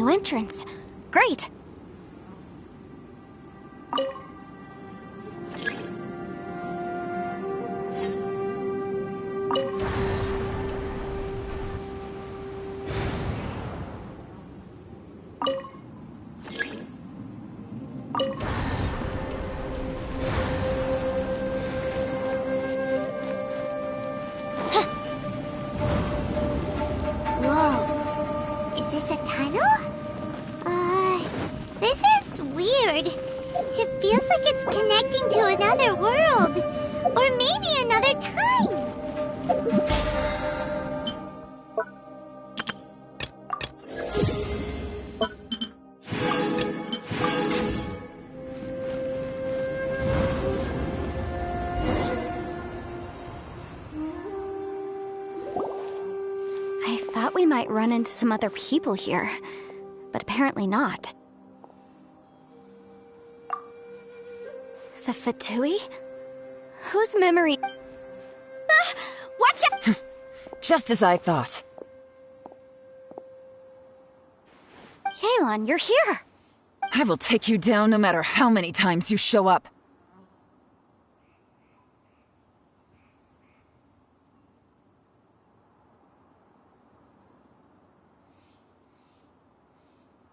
new entrance. Great. Whoa. Is this a tunnel? This is weird. It feels like it's connecting to another world. Or maybe another time. I thought we might run into some other people here, but apparently not. The Fatui? Whose memory? Ah, watch out! Just as I thought. Yelan, you're here! I will take you down no matter how many times you show up.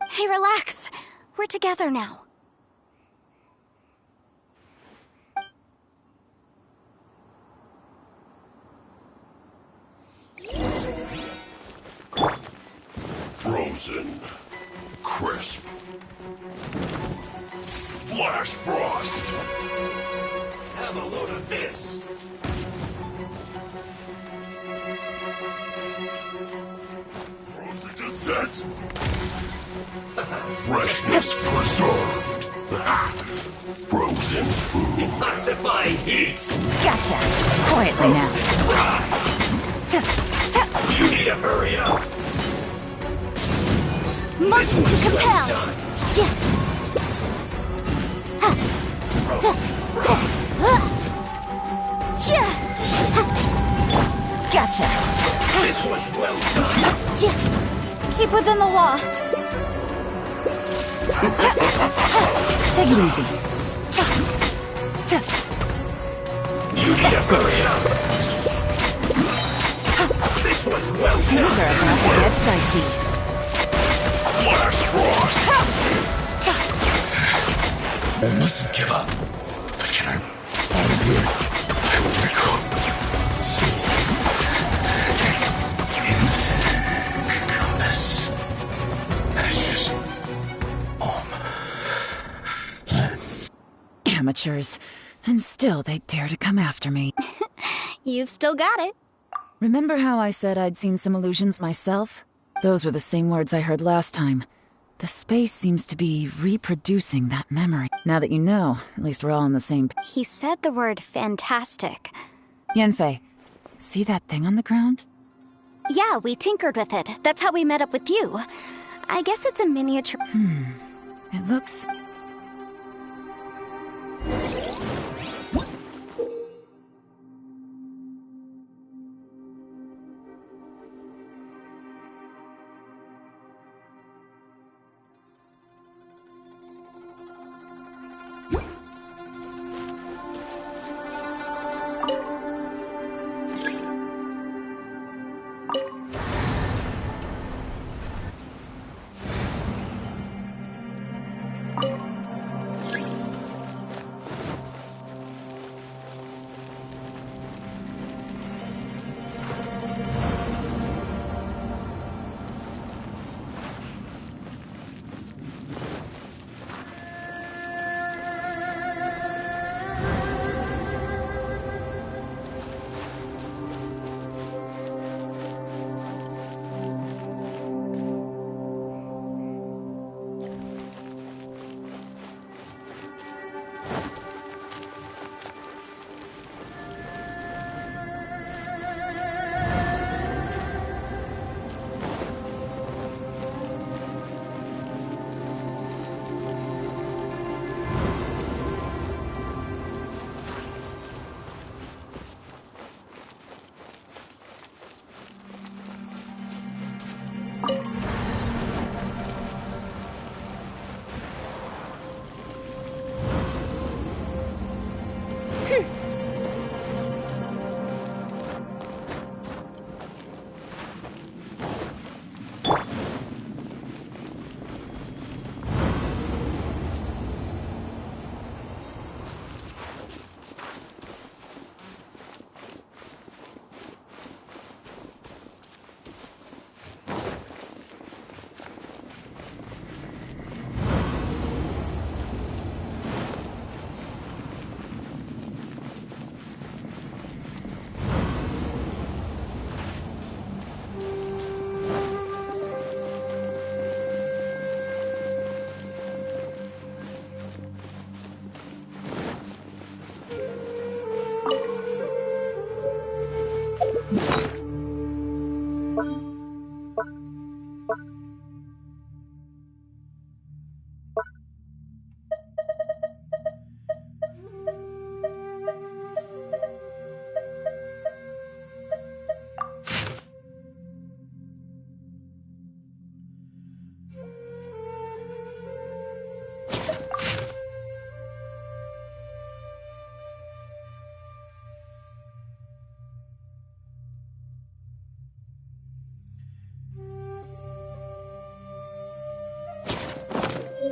Hey, relax. We're together now. Frozen. Crisp. Flash frost. Have a load of this. Frozen descent. Freshness preserved. Frozen food. Detoxifying heat. Gotcha. Quietly now. You need to hurry up. Motion to compel! Gotcha. This was well done. Keep within the law. Take it easy. You need to hurry up. This was well Things done. are about to get dicey. Flash frost. I mustn't give up. But can I out of here? I will recall. See. Infinite compass. Ashes. Amateurs. And still they dare to come after me. You've still got it. Remember how I said I'd seen some illusions myself? Those were the same words I heard last time. The space seems to be reproducing that memory. Now that you know, at least we're all on the same page. He said the word fantastic. Yanfei, see that thing on the ground? Yeah, we tinkered with it. That's how we met up with you. I guess it's a miniature. It looks... There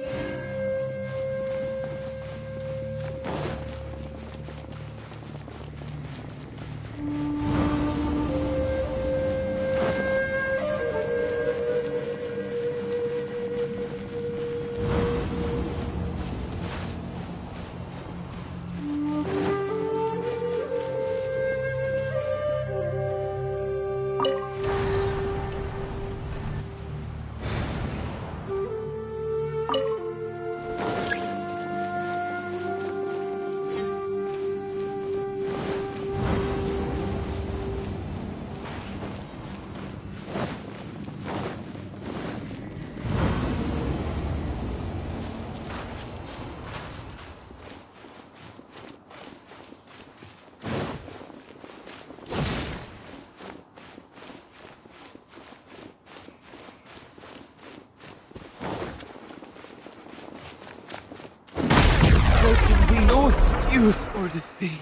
can be no excuse or defeat.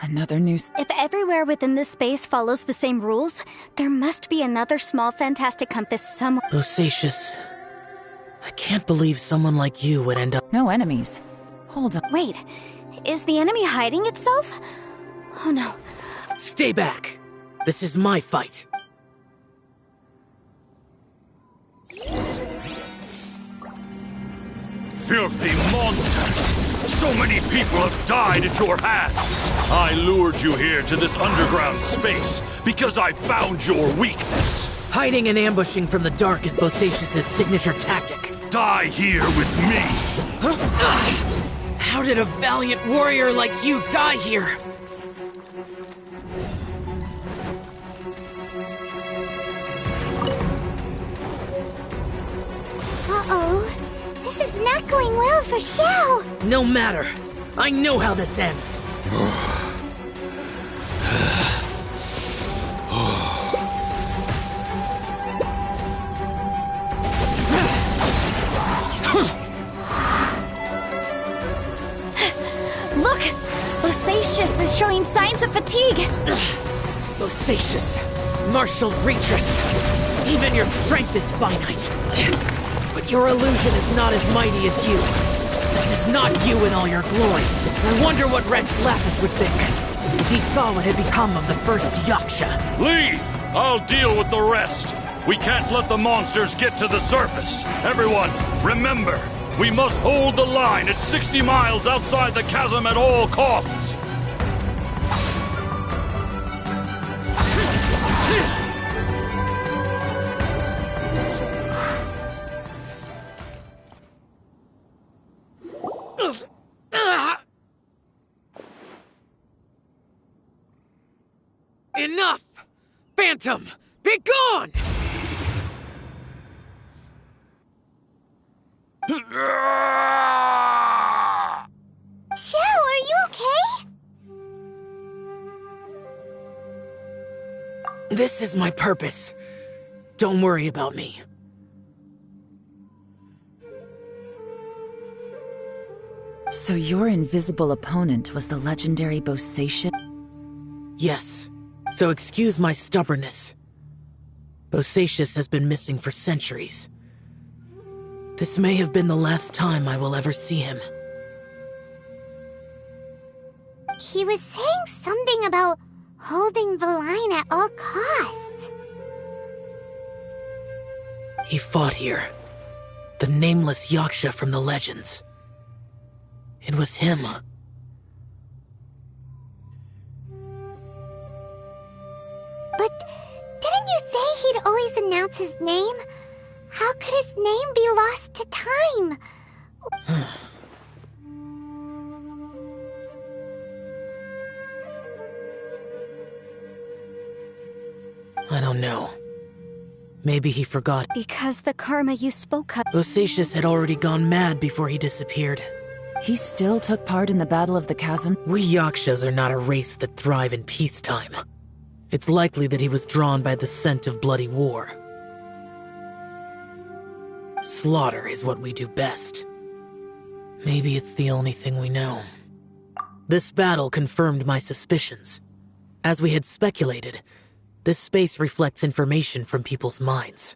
Another new... If everywhere within this space follows the same rules, there must be another small fantastic compass somewhere. Osacious. I can't believe someone like you would end up... No enemies. Hold on. Wait, is the enemy hiding itself? Oh no. Stay back! This is my fight. Filthy monsters! So many people have died at your hands! I lured you here to this underground space because I found your weakness. Hiding and ambushing from the dark is Bosacious' signature tactic. Die here with me! Huh? How did a valiant warrior like you die here? Uh-oh. This is not going well for Xiao. No matter. I know how this ends. Look! Bosacious is showing signs of fatigue! Bosacious, martial retreat. Even your strength is finite. But your illusion is not as mighty as you. This is not you in all your glory. I wonder what Rex Lapis would think if he saw what had become of the first Yaksha. Leave! I'll deal with the rest. We can't let the monsters get to the surface. Everyone, remember, we must hold the line at 60 miles outside the chasm at all costs. Enough! Phantom, be gone! Xiao, are you okay? This is my purpose. Don't worry about me. So your invisible opponent was the legendary Bosacious? Yes. So excuse my stubbornness. Bosacious has been missing for centuries. This may have been the last time I will ever see him. He was saying something about holding the line at all costs. He fought here. The nameless Yaksha from the legends. It was him. But didn't you say he'd always announce his name? How could his name be lost to time? I don't know. Maybe he forgot. Because the karma you spoke of... Bosacious had already gone mad before he disappeared. He still took part in the Battle of the Chasm? We Yakshas are not a race that thrive in peacetime. It's likely that he was drawn by the scent of bloody war. Slaughter is what we do best. Maybe it's the only thing we know. This battle confirmed my suspicions. As we had speculated, this space reflects information from people's minds.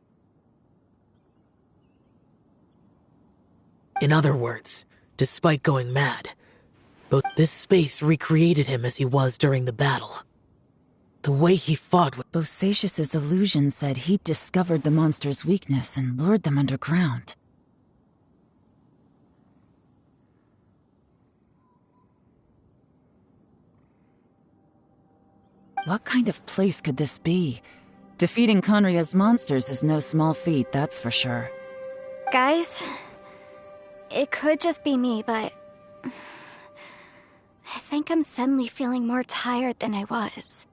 In other words, despite going mad. But this space recreated him as he was during the battle. The way he fought with Bosacius's illusion said he'd discovered the monster's weakness and lured them underground. What kind of place could this be? Defeating Conria's monsters is no small feat, that's for sure. Guys, it could just be me, but I think I'm suddenly feeling more tired than I was.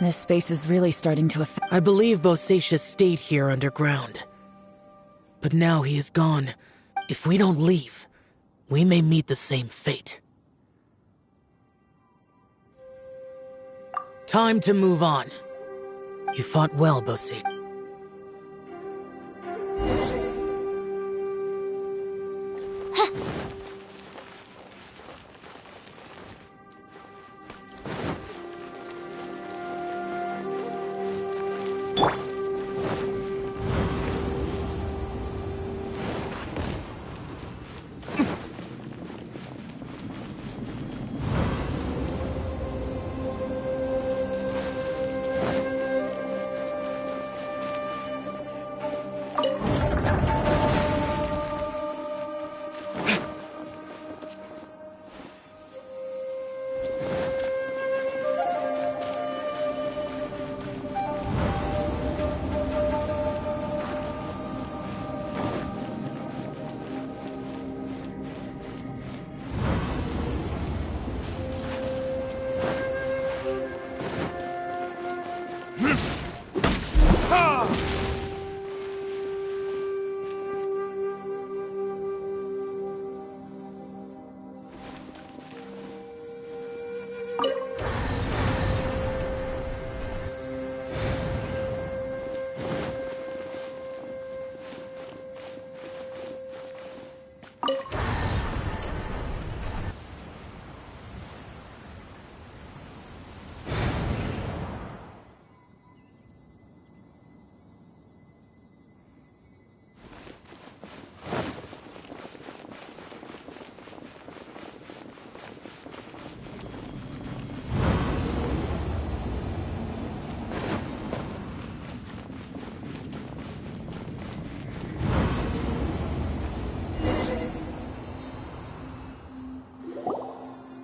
This space is really starting to affect... I believe Bosacius stayed here underground. But now he is gone. If we don't leave, we may meet the same fate. Time to move on. You fought well, Bosacius.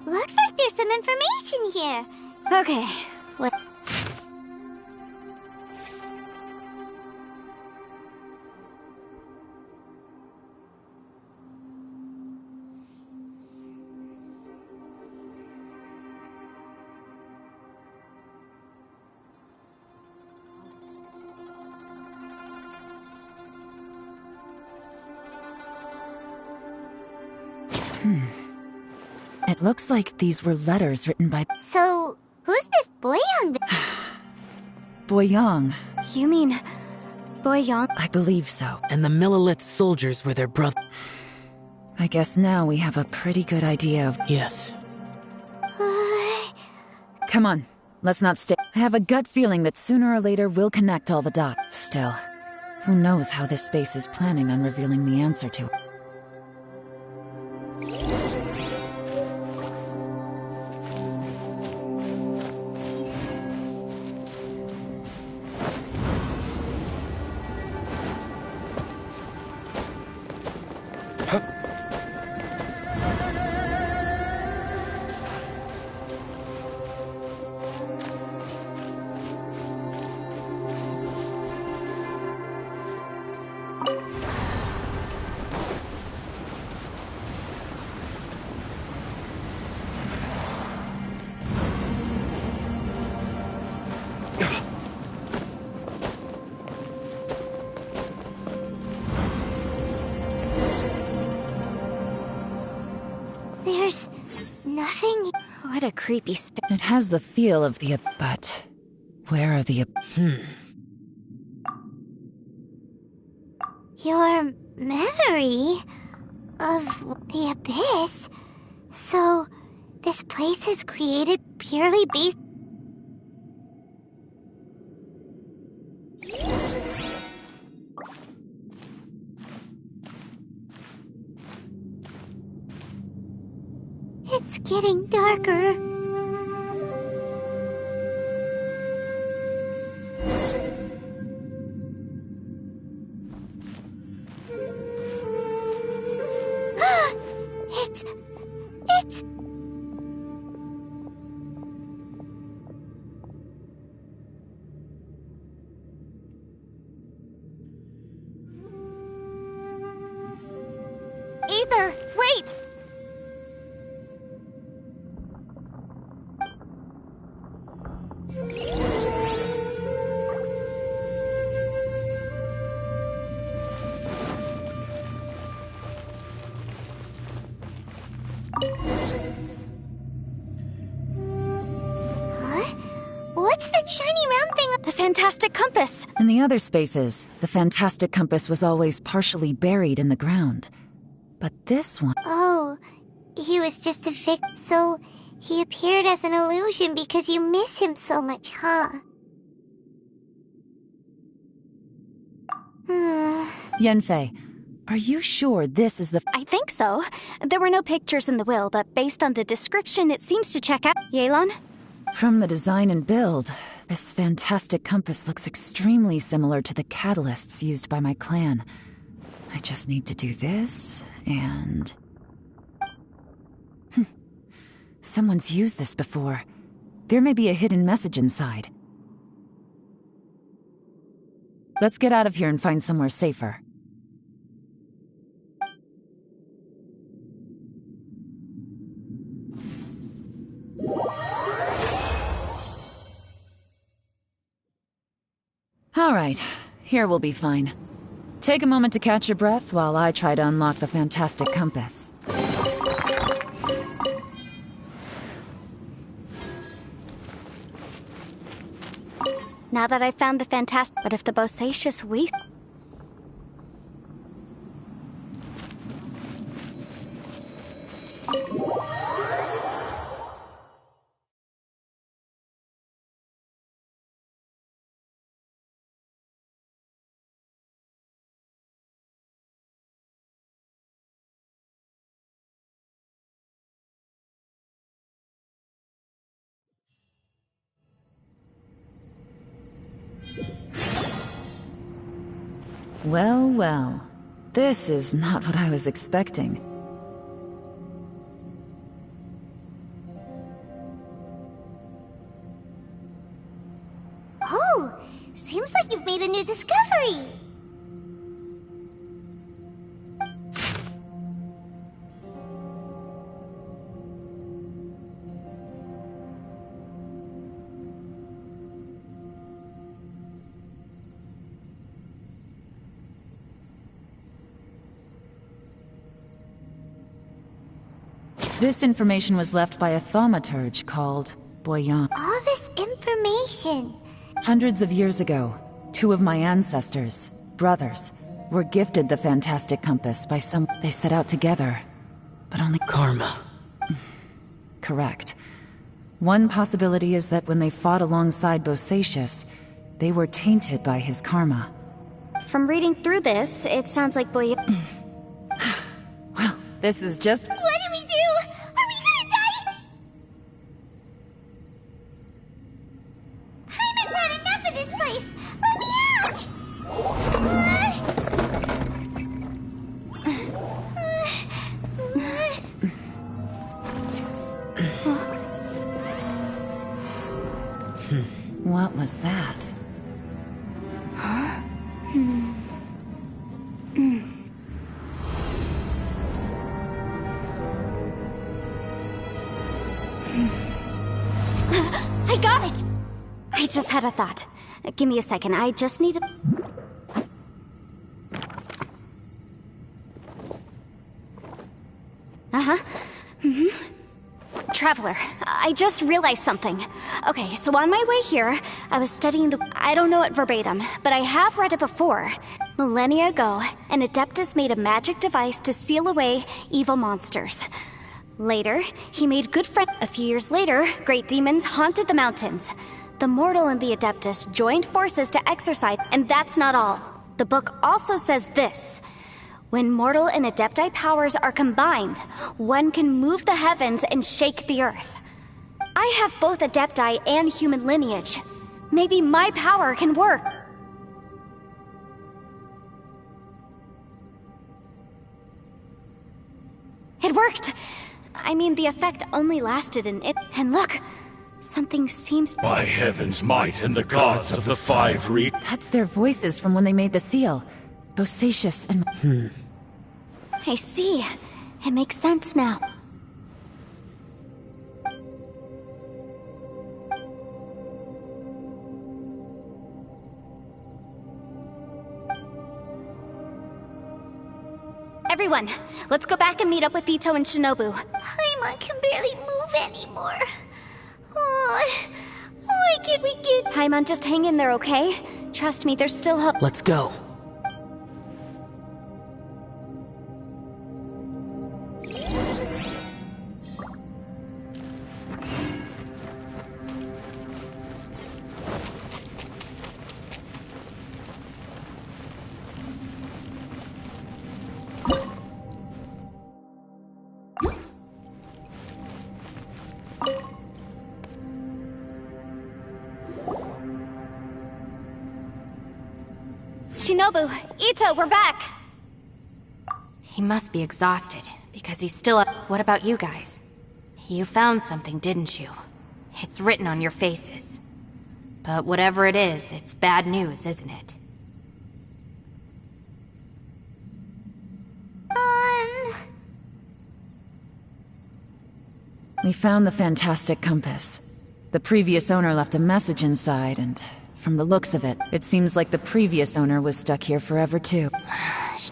Looks like there's some information here. Okay, It looks like these were letters written by So, who's this boy on the... Boyang. you mean Boyang? I believe so. And the Millelith soldiers were their brother. I guess now we have a pretty good idea of... Yes. Come on, let's not stay. I have a gut feeling that sooner or later we'll connect all the dots. Still, who knows how this space is planning on revealing the answer to it. There's nothing... What a creepy space. It has the feel of the... But where are the... Your memory of the abyss. So, this place is created purely based... It's getting darker. It's... Ether, wait! What's that shiny round thing? The fantastic compass! In the other spaces, the fantastic compass was always partially buried in the ground. But this one... Oh, he was just a so he appeared as an illusion because you miss him so much, huh? Yanfei, are you sure this is the... I think so. There were no pictures in the will, but based on the description, it seems to check out. Yelan? From the design and build, this fantastic compass looks extremely similar to the catalysts used by my clan. I just need to do this, and... Someone's used this before. There may be a hidden message inside. Let's get out of here and find somewhere safer. All right, here we'll be fine. Take a moment to catch your breath while I try to unlock the fantastic compass. Now that I've found the fantastic... But if the bosacious we... Well, well. This is not what I was expecting. Oh, seems like you've made a new discovery. This information was left by a thaumaturge called Boyan. All this information. Hundreds of years ago, two of my ancestors, brothers, were gifted the fantastic compass by some... They set out together, but only... Karma. Correct. One possibility is that when they fought alongside Bosacius, they were tainted by his karma. From reading through this, it sounds like Well, this is just... What do we do? Are we gonna die? Hyman's had enough of this place! Let me out! What was that? I got it! I just had a thought. Give me a second, I just need to... Uh-huh. Traveler, I just realized something. Okay, so on my way here, I was studying the... I don't know it verbatim, but I have read it before. Millennia ago, an Adeptus made a magic device to seal away evil monsters. Later, he made good friends. A few years later, great demons haunted the mountains. The mortal and the Adeptus joined forces to exorcise, and that's not all. The book also says this. When mortal and adepti powers are combined, one can move the heavens and shake the earth. I have both adepti and human lineage. Maybe my power can work. It worked! I mean, the effect only lasted and look! Something seems— By heaven's might and the gods of the five That's their voices from when they made the seal. Bosacius and— I see. It makes sense now. Everyone, let's go back and meet up with Ito and Shinobu. Paimon can barely move anymore. Oh, why can't we get— Paimon, just hang in there, okay? Trust me, there's still hope. Let's go. Shinobu, Ito, we're back! He must be exhausted, because he's still up. What about you guys? You found something, didn't you? It's written on your faces. But whatever it is, it's bad news, isn't it? We found the fantastic compass. The previous owner left a message inside, and from the looks of it, it seems like the previous owner was stuck here forever too.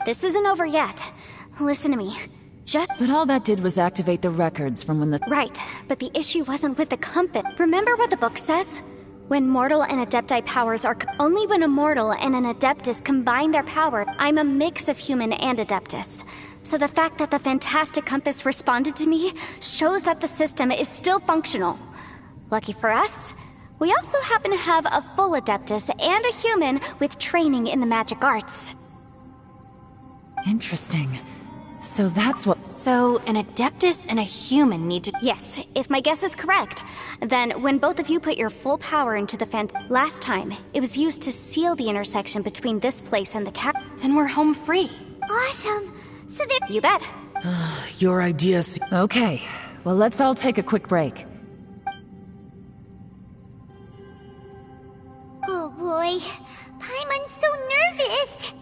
This isn't over yet. Listen to me. But all that did was activate the records from when the— Right, but the issue wasn't with the compass. Remember what the book says? When mortal and adepti powers are— Only when a mortal and an adeptus combine their power, I'm a mix of human and adeptus. So the fact that the fantastic compass responded to me shows that the system is still functional. Lucky for us, we also happen to have a full adeptus and a human with training in the magic arts. Interesting. So that's what— So, an adeptus and a human need to— Yes, if my guess is correct, then when both of you put your full power into the last time, it was used to seal the intersection between this place and the cat. Then we're home free. Awesome. So they're— You bet. Your ideas— Okay, well let's all take a quick break. Oh boy. Paimon's so nervous.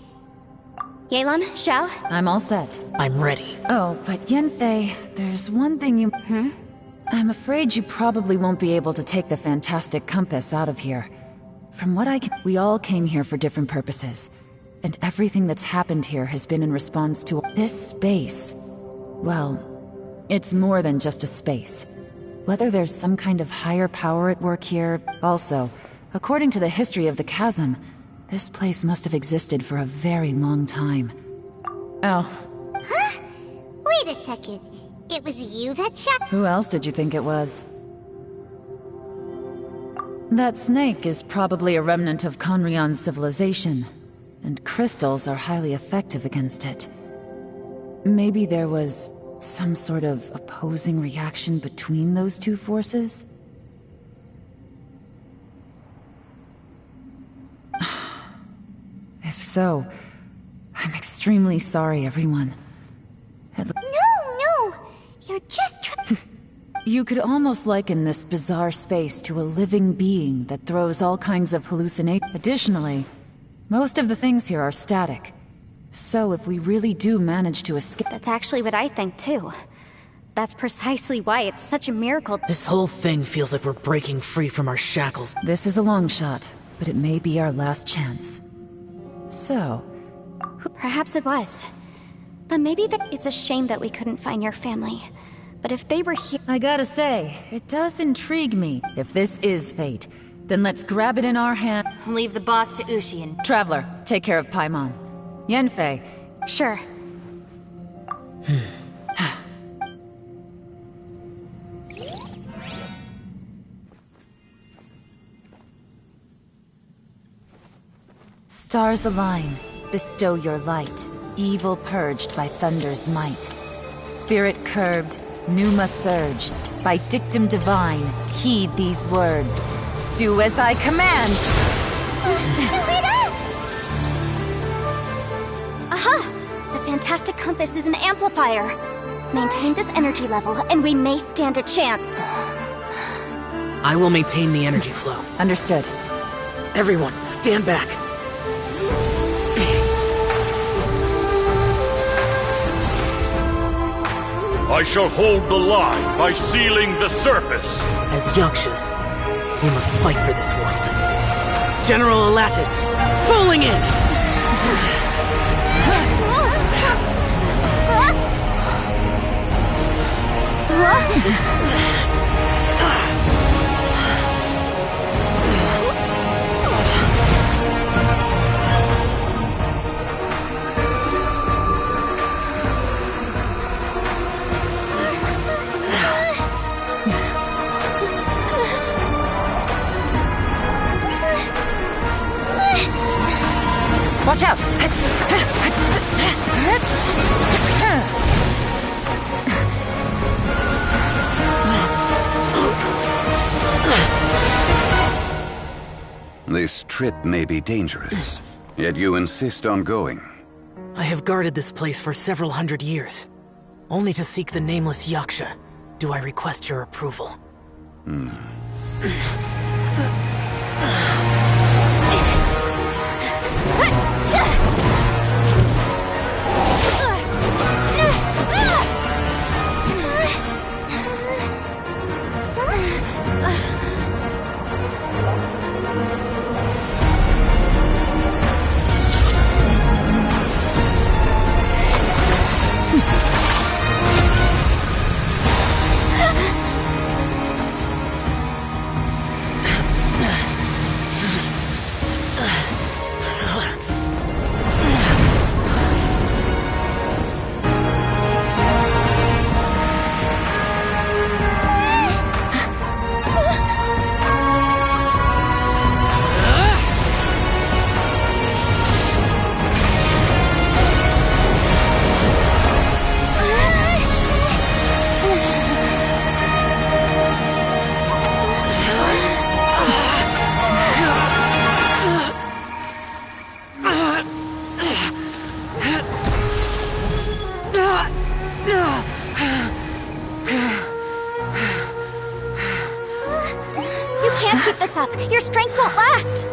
Yelan, Xiao? I'm all set. I'm ready. Oh, but Yanfei, there's one thing you— I'm afraid you probably won't be able to take the fantastic compass out of here. From what I can— We all came here for different purposes. And everything that's happened here has been in response to— This space. Well, it's more than just a space. Whether there's some kind of higher power at work here— Also, according to the history of the chasm, this place must have existed for a very long time. Oh. Huh? Wait a second. It was you that shot— Who else did you think it was? That snake is probably a remnant of Conrion's civilization, and crystals are highly effective against it. Maybe there was some sort of opposing reaction between those two forces? If so, I'm extremely sorry, everyone. No! You're just You could almost liken this bizarre space to a living being that throws all kinds of hallucinations. Additionally, most of the things here are static. So if we really do manage to escape— That's actually what I think too. That's precisely why it's such a miracle. This whole thing feels like we're breaking free from our shackles. This is a long shot, but it may be our last chance. So— Perhaps it was. But maybe it's a shame that we couldn't find your family. But if they were here— I gotta say, it does intrigue me. If this is fate, then let's grab it in our hand. Leave the boss to Ushi and— Traveler, take care of Paimon. Yanfei. Sure. Stars align. Bestow your light. Evil purged by thunder's might. Spirit curbed, pneuma surge. By dictum divine, heed these words. Do as I command! Aha! The fantastic compass is an amplifier. Maintain this energy level, and we may stand a chance. I will maintain the energy flow. Understood. Everyone, stand back. I shall hold the line by sealing the surface. As Yakshas, we must fight for this world. General Alatus, falling in! Watch out! This trip may be dangerous, yet you insist on going. I have guarded this place for several hundred years. Only to seek the nameless Yaksha do I request your approval. Your strength won't last!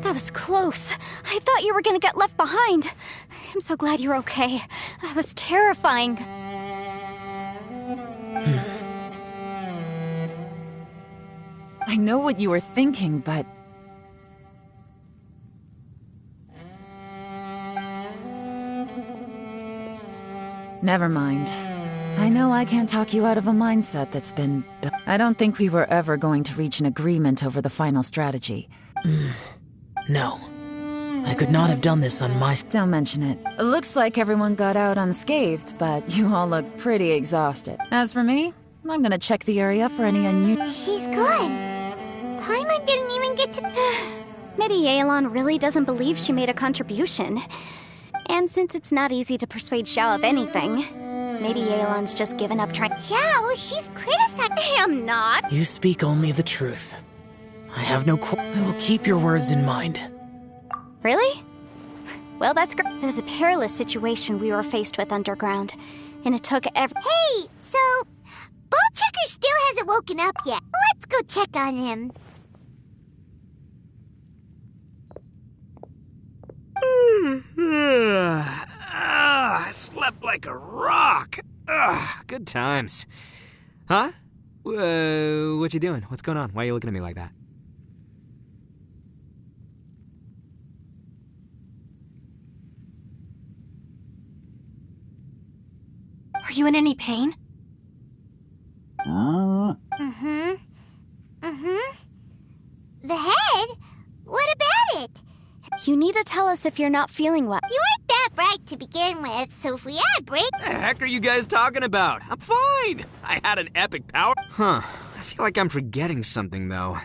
That was close. I thought you were gonna get left behind. I'm so glad you're okay. That was terrifying. I know what you were thinking, but... Never mind. I know I can't talk you out of a mindset that's been built. I don't think we were ever going to reach an agreement over the final strategy. No. I could not have done this on my... Don't mention it. It looks like everyone got out unscathed, but you all look pretty exhausted. As for me, I'm gonna check the area for any unusual... She's good. Paimon didn't even get to... Maybe Yelan really doesn't believe she made a contribution. And since it's not easy to persuade Xiao of anything, maybe Yelan's just given up trying. Xiao, she's criticizing. I am not. You speak only the truth. I have no I will keep your words in mind. Really? Well, that's great. It was a perilous situation we were faced with underground, and it took Hey, so... Ballchecker still hasn't woken up yet. Let's go check on him. I slept like a rock. Good times. Huh? What you doing? What's going on? Why are you looking at me like that? Are you in any pain? The head? What about it? You need to tell us if you're not feeling well. You weren't that bright to begin with, so if we had a break... What the heck are you guys talking about? I'm fine. I had an epic power. Huh. I feel like I'm forgetting something, though.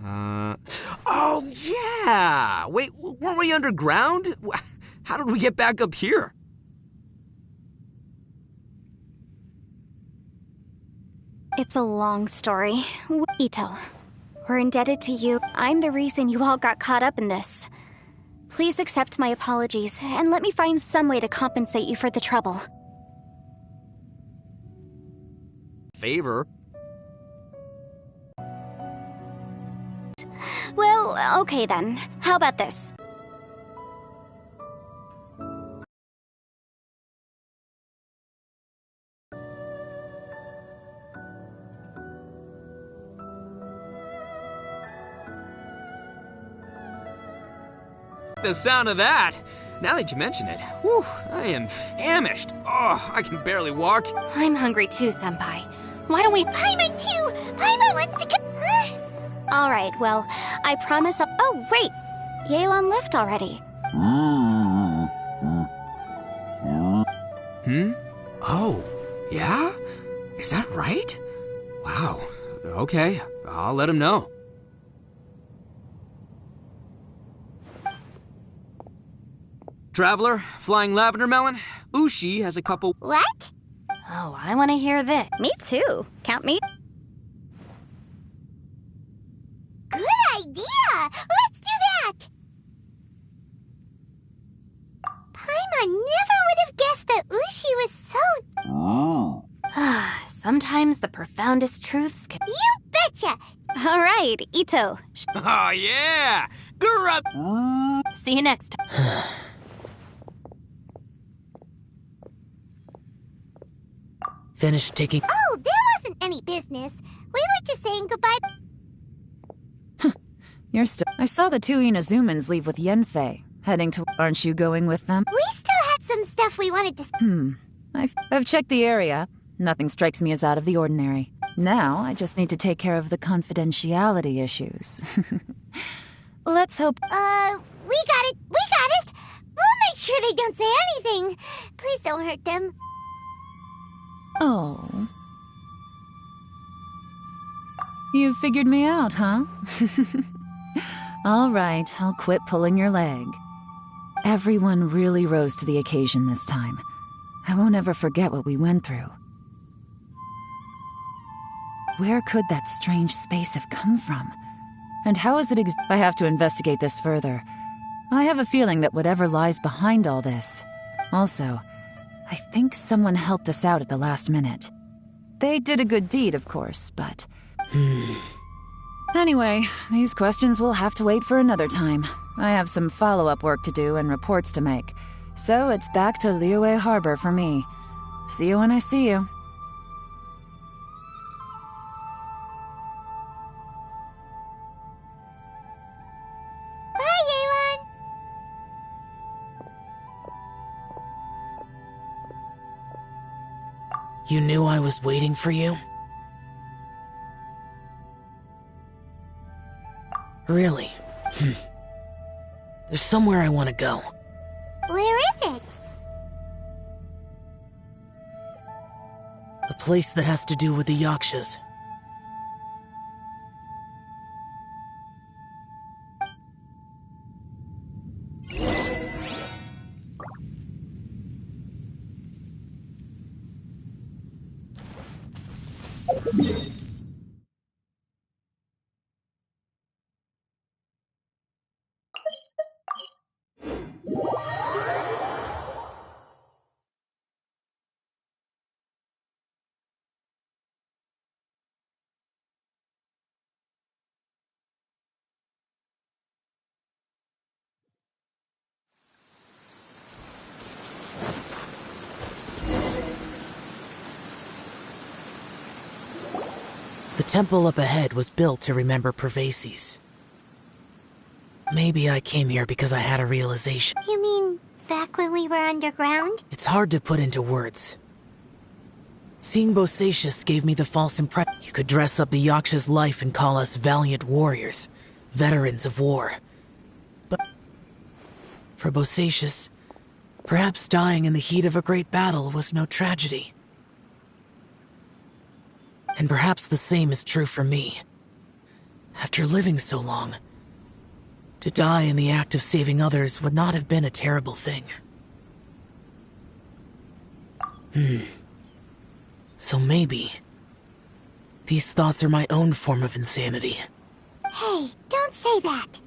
Oh, yeah! Wait, weren't we underground? How did we get back up here? It's a long story. Ito, we're indebted to you. I'm the reason you all got caught up in this. Please accept my apologies, and let me find some way to compensate you for the trouble. Favor? Well, okay then. How about this? The sound of that! Now that you mention it, whew, I am famished. Oh, I can barely walk. I'm hungry too, Senpai. Why don't we... Paimon too! Paimon wants to come... Alright, well, I promise I'll... Oh, wait! Yelan left already. Oh, yeah? Is that right? Wow. Okay, I'll let him know. Traveler, flying lavender melon, Ushi has a couple... What? Oh, I want to hear this. Me too. Count me. Good idea! Let's do that! Paimon never would have guessed that Ushi was so... Sometimes the profoundest truths can... You betcha! Alright, Ito. Oh, yeah! Grub! See you next time. Finished taking... Oh, there wasn't any business. We were just saying goodbye. You're still... I saw the two Inazumans leave with Yenfei, heading to... Aren't you going with them? We still had some stuff we wanted to... I've checked the area. Nothing strikes me as out of the ordinary. Now, I just need to take care of the confidentiality issues. Let's hope... We got it! We got it! We'll make sure they don't say anything. Please don't hurt them. Oh. You figured me out, huh? All right, I'll quit pulling your leg. Everyone really rose to the occasion this time. I won't ever forget what we went through. Where could that strange space have come from? And how is it I have to investigate this further. I have a feeling that whatever lies behind all this... Also, I think someone helped us out at the last minute. They did a good deed, of course, but... Anyway, these questions will have to wait for another time. I have some follow-up work to do and reports to make. So it's back to Liyue Harbor for me. See you when I see you. Bye, Yelan! You knew I was waiting for you? Really? There's somewhere I want to go. Where is it? A place that has to do with the Yakshas. The temple up ahead was built to remember Pervases. Maybe I came here because I had a realization. You mean back when we were underground? It's hard to put into words. Seeing Bosacius gave me the false impression you could dress up the Yaksha's life and call us valiant warriors, veterans of war. But for Bosacius, perhaps dying in the heat of a great battle was no tragedy. And perhaps the same is true for me. After living so long, to die in the act of saving others would not have been a terrible thing. So maybe these thoughts are my own form of insanity. Hey, don't say that.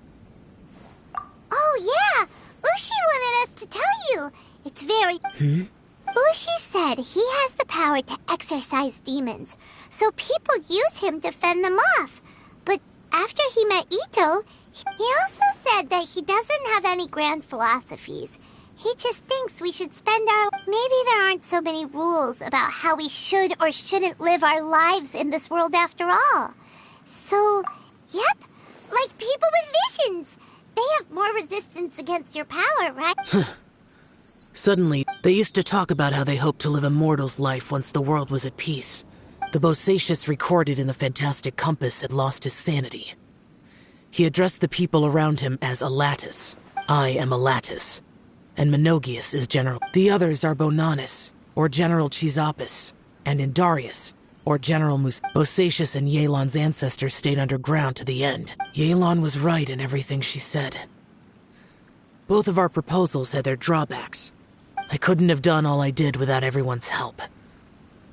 Oh yeah, Ushi wanted us to tell you. It's very... Ushi said he has the power to exorcise demons, so people use him to fend them off. But after he met Ito, he also said that he doesn't have any grand philosophies. He just thinks we should spend our... Maybe there aren't so many rules about how we should or shouldn't live our lives in this world after all. So, yep, like people with visions. They have more resistance against your power, right? Suddenly, they used to talk about how they hoped to live a mortal's life once the world was at peace. The Bosacius recorded in the Fantastic Compass had lost his sanity. He addressed the people around him as Alatus. I am Alatus. And Menogius is General. The others are Bonanis, or General Chizapis, and Indarius, or General Mus. Bosacius and Yelan's ancestors stayed underground to the end. Yelan was right in everything she said. Both of our proposals had their drawbacks. I couldn't have done all I did without everyone's help.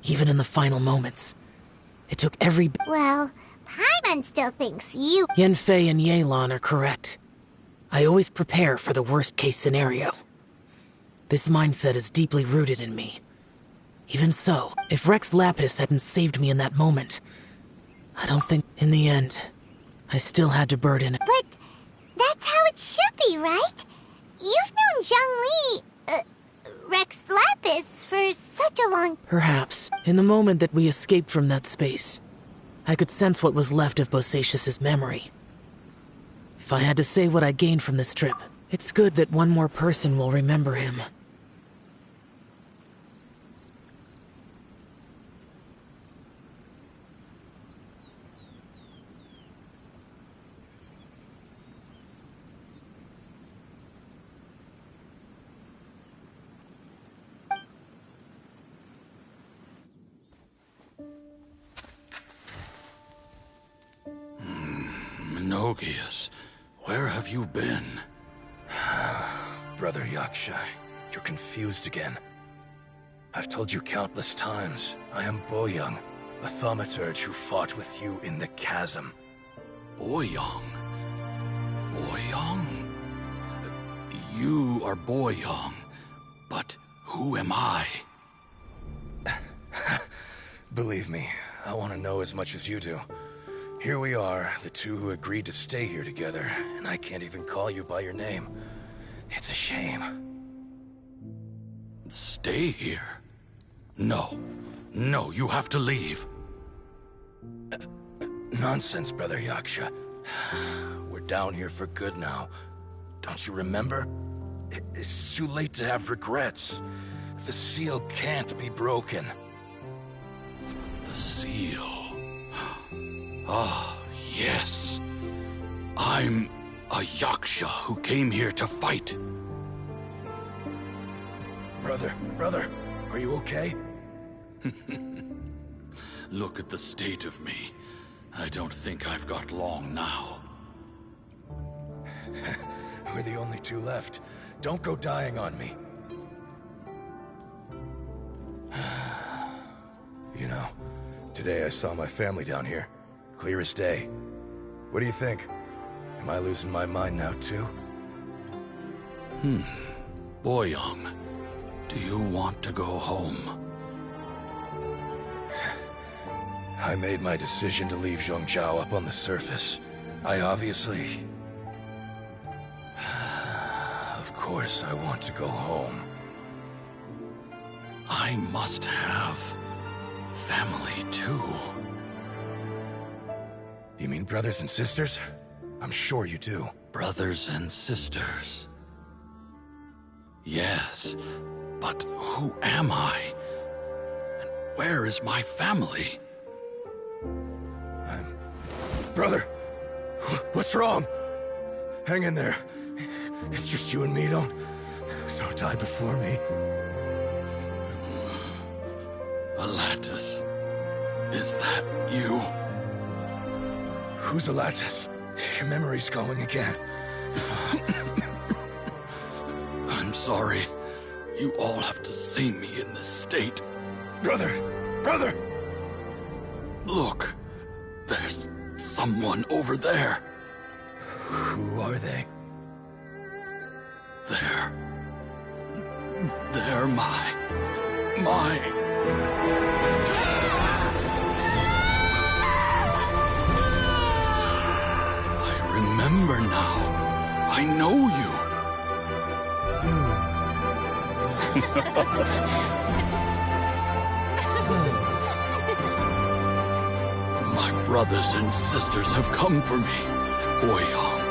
Even in the final moments. It took every... Well, Paimon still thinks you... Yanfei and Yelan are correct. I always prepare for the worst-case scenario. This mindset is deeply rooted in me. Even so, if Rex Lapis hadn't saved me in that moment, I don't think... In the end, I still had to burden it. But that's how it should be, right? You've known Zhang Li, Rex Lapis, for such a long... Perhaps. In the moment that we escaped from that space, I could sense what was left of Bosacius' memory. If I had to say what I gained from this trip, it's good that one more person will remember him. Menogius, where have you been? Brother Yaksha, you're confused again. I've told you countless times, I am Boyoung, a thaumaturge who fought with you in the chasm. Boyoung? Boyoung? You are Boyoung, but who am I? Believe me, I want to know as much as you do. Here we are, the two who agreed to stay here together, and I can't even call you by your name. It's a shame. Stay here? No. No, you have to leave. Nonsense, Brother Yaksha. We're down here for good now. Don't you remember? It's too late to have regrets. The seal can't be broken. The seal. Ah, yes. I'm a Yaksha who came here to fight. Brother, are you okay? Look at the state of me. I don't think I've got long now. We're the only two left. Don't go dying on me. You know, today I saw my family down here. Clear as day. What do you think? Am I losing my mind now too? Boyoung, do you want to go home? I made my decision to leave Zhongzhou up on the surface. I obviously... Of course I want to go home. I must have family too. You mean brothers and sisters? I'm sure you do. Brothers and sisters. Yes, but who am I? And where is my family? Brother, what's wrong? Hang in there. It's just you and me, don't die before me. Alatus, is that you? Who's Alatus? Your memory's going again. I'm sorry. You all have to see me in this state. Brother! Look, there's someone over there. Who are they? They're my... I remember now. I know you. My brothers and sisters have come for me, Boyoung.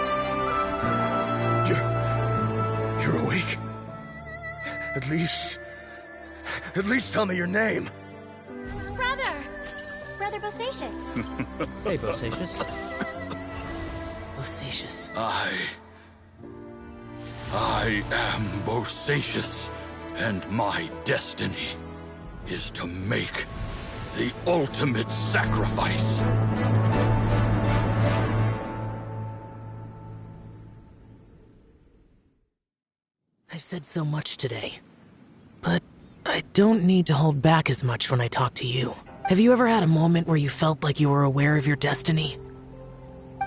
You're awake? At least tell me your name. Brother Bosacius. Hey, Bosacius. Bosacius. I am Bosacius, and my destiny is to make the ultimate sacrifice. I've said so much today, but I don't need to hold back as much when I talk to you. Have you ever had a moment where you felt like you were aware of your destiny?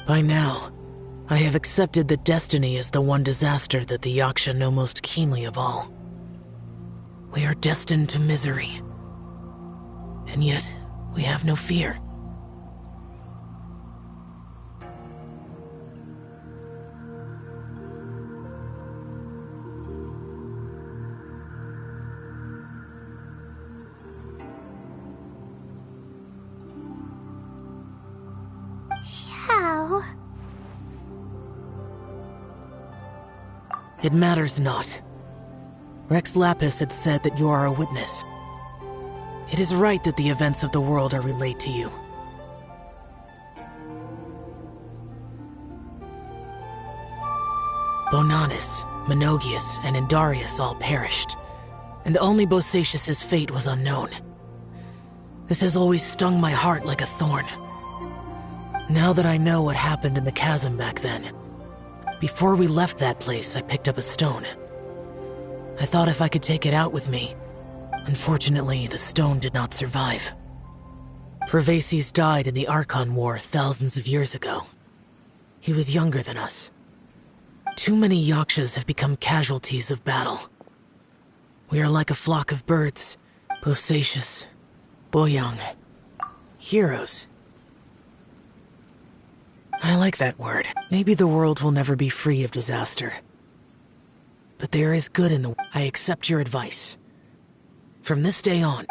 By now, I have accepted that destiny is the one disaster that the Yaksha know most keenly of all. We are destined to misery, and yet we have no fear. Xiao. It matters not. Rex Lapis had said that you are a witness. It is right that the events of the world are relayed to you. Bonanis, Menogius, and Indarius all perished, and only Bosacius's fate was unknown. This has always stung my heart like a thorn. Now that I know what happened in the chasm back then, before we left that place, I picked up a stone. I thought if I could take it out with me. Unfortunately, the stone did not survive. Pervases died in the Archon War thousands of years ago. He was younger than us. Too many Yakshas have become casualties of battle. We are like a flock of birds. Bosacius, Boyoung. Heroes. I like that word. Maybe the world will never be free of disaster. But there is good in the... I accept your advice. From this day on,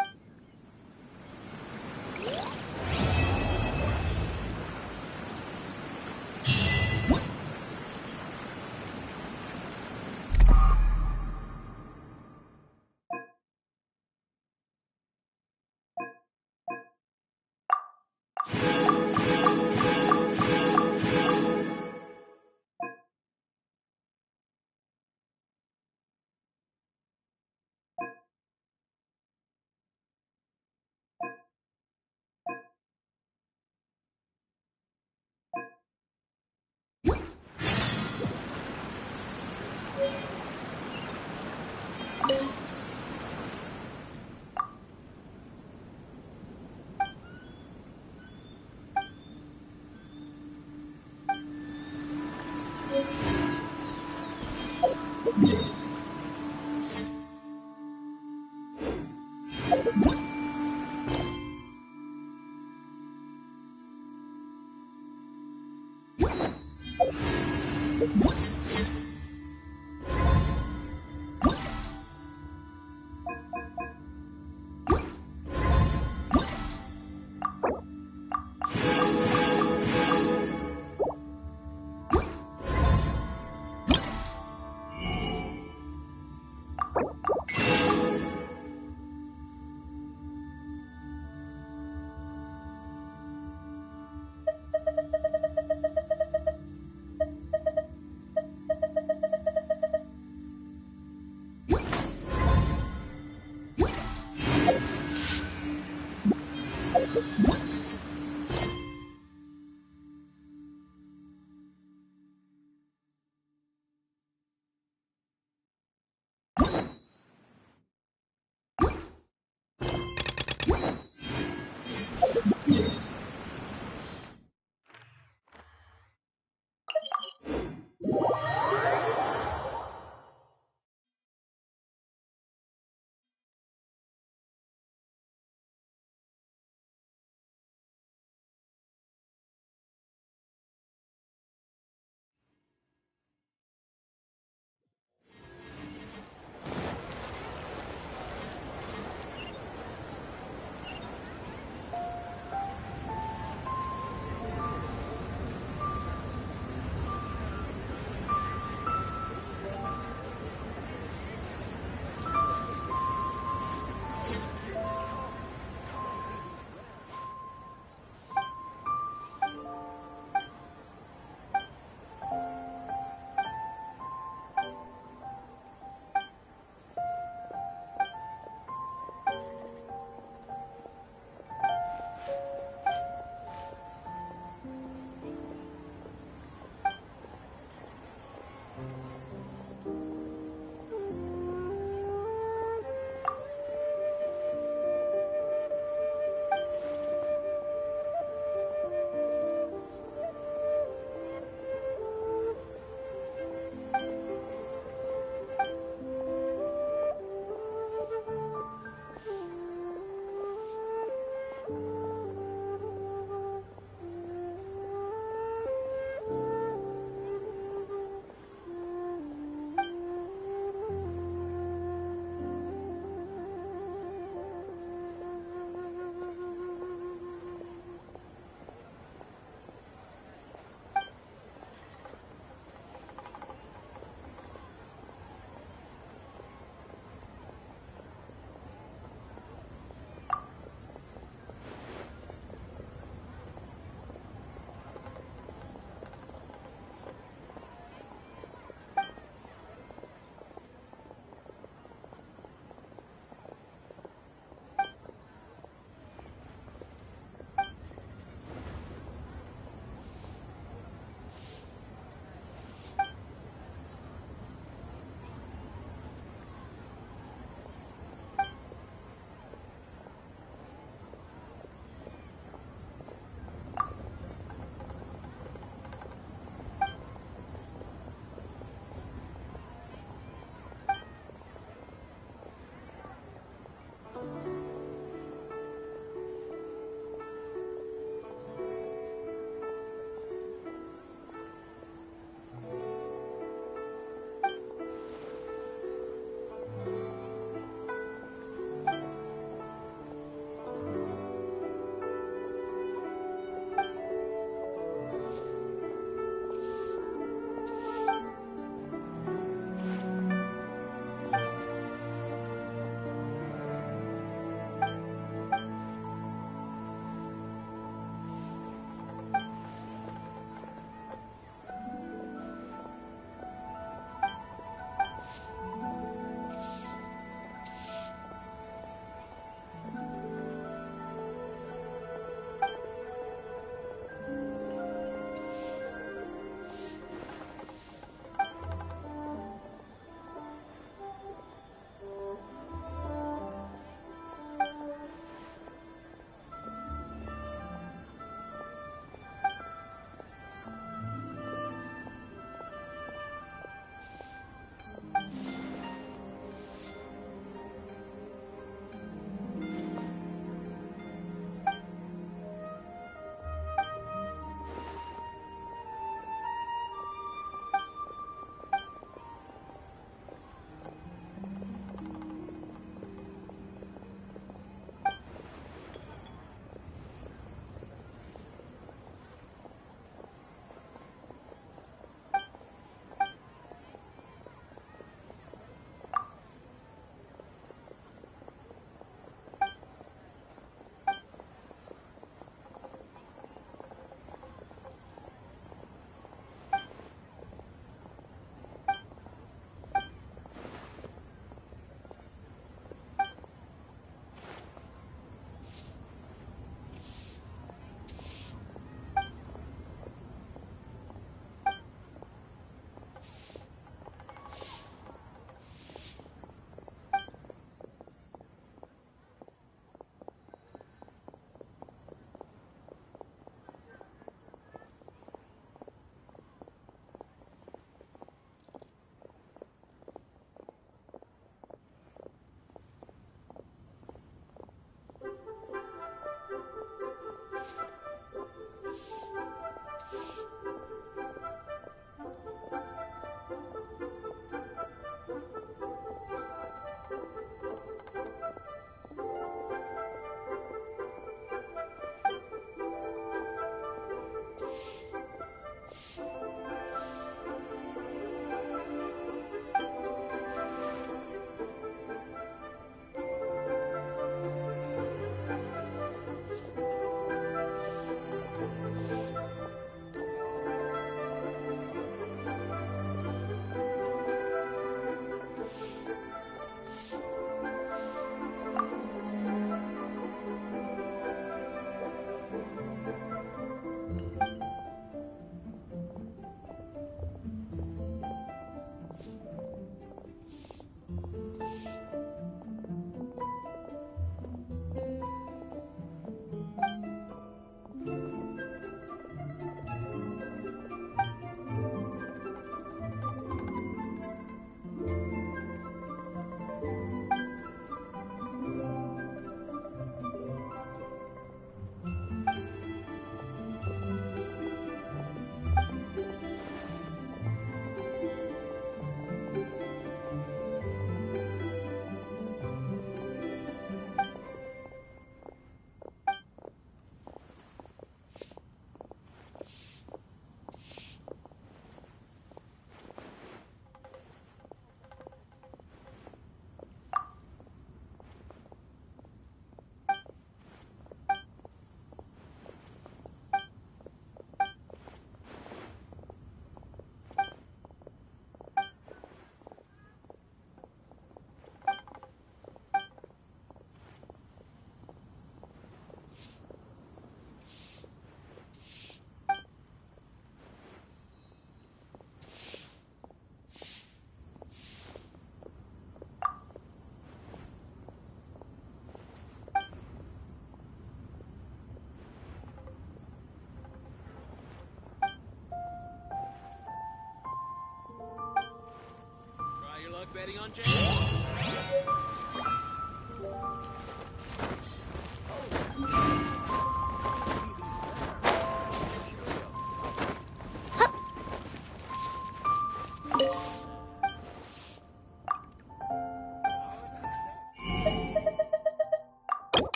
betting on Jay?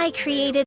I created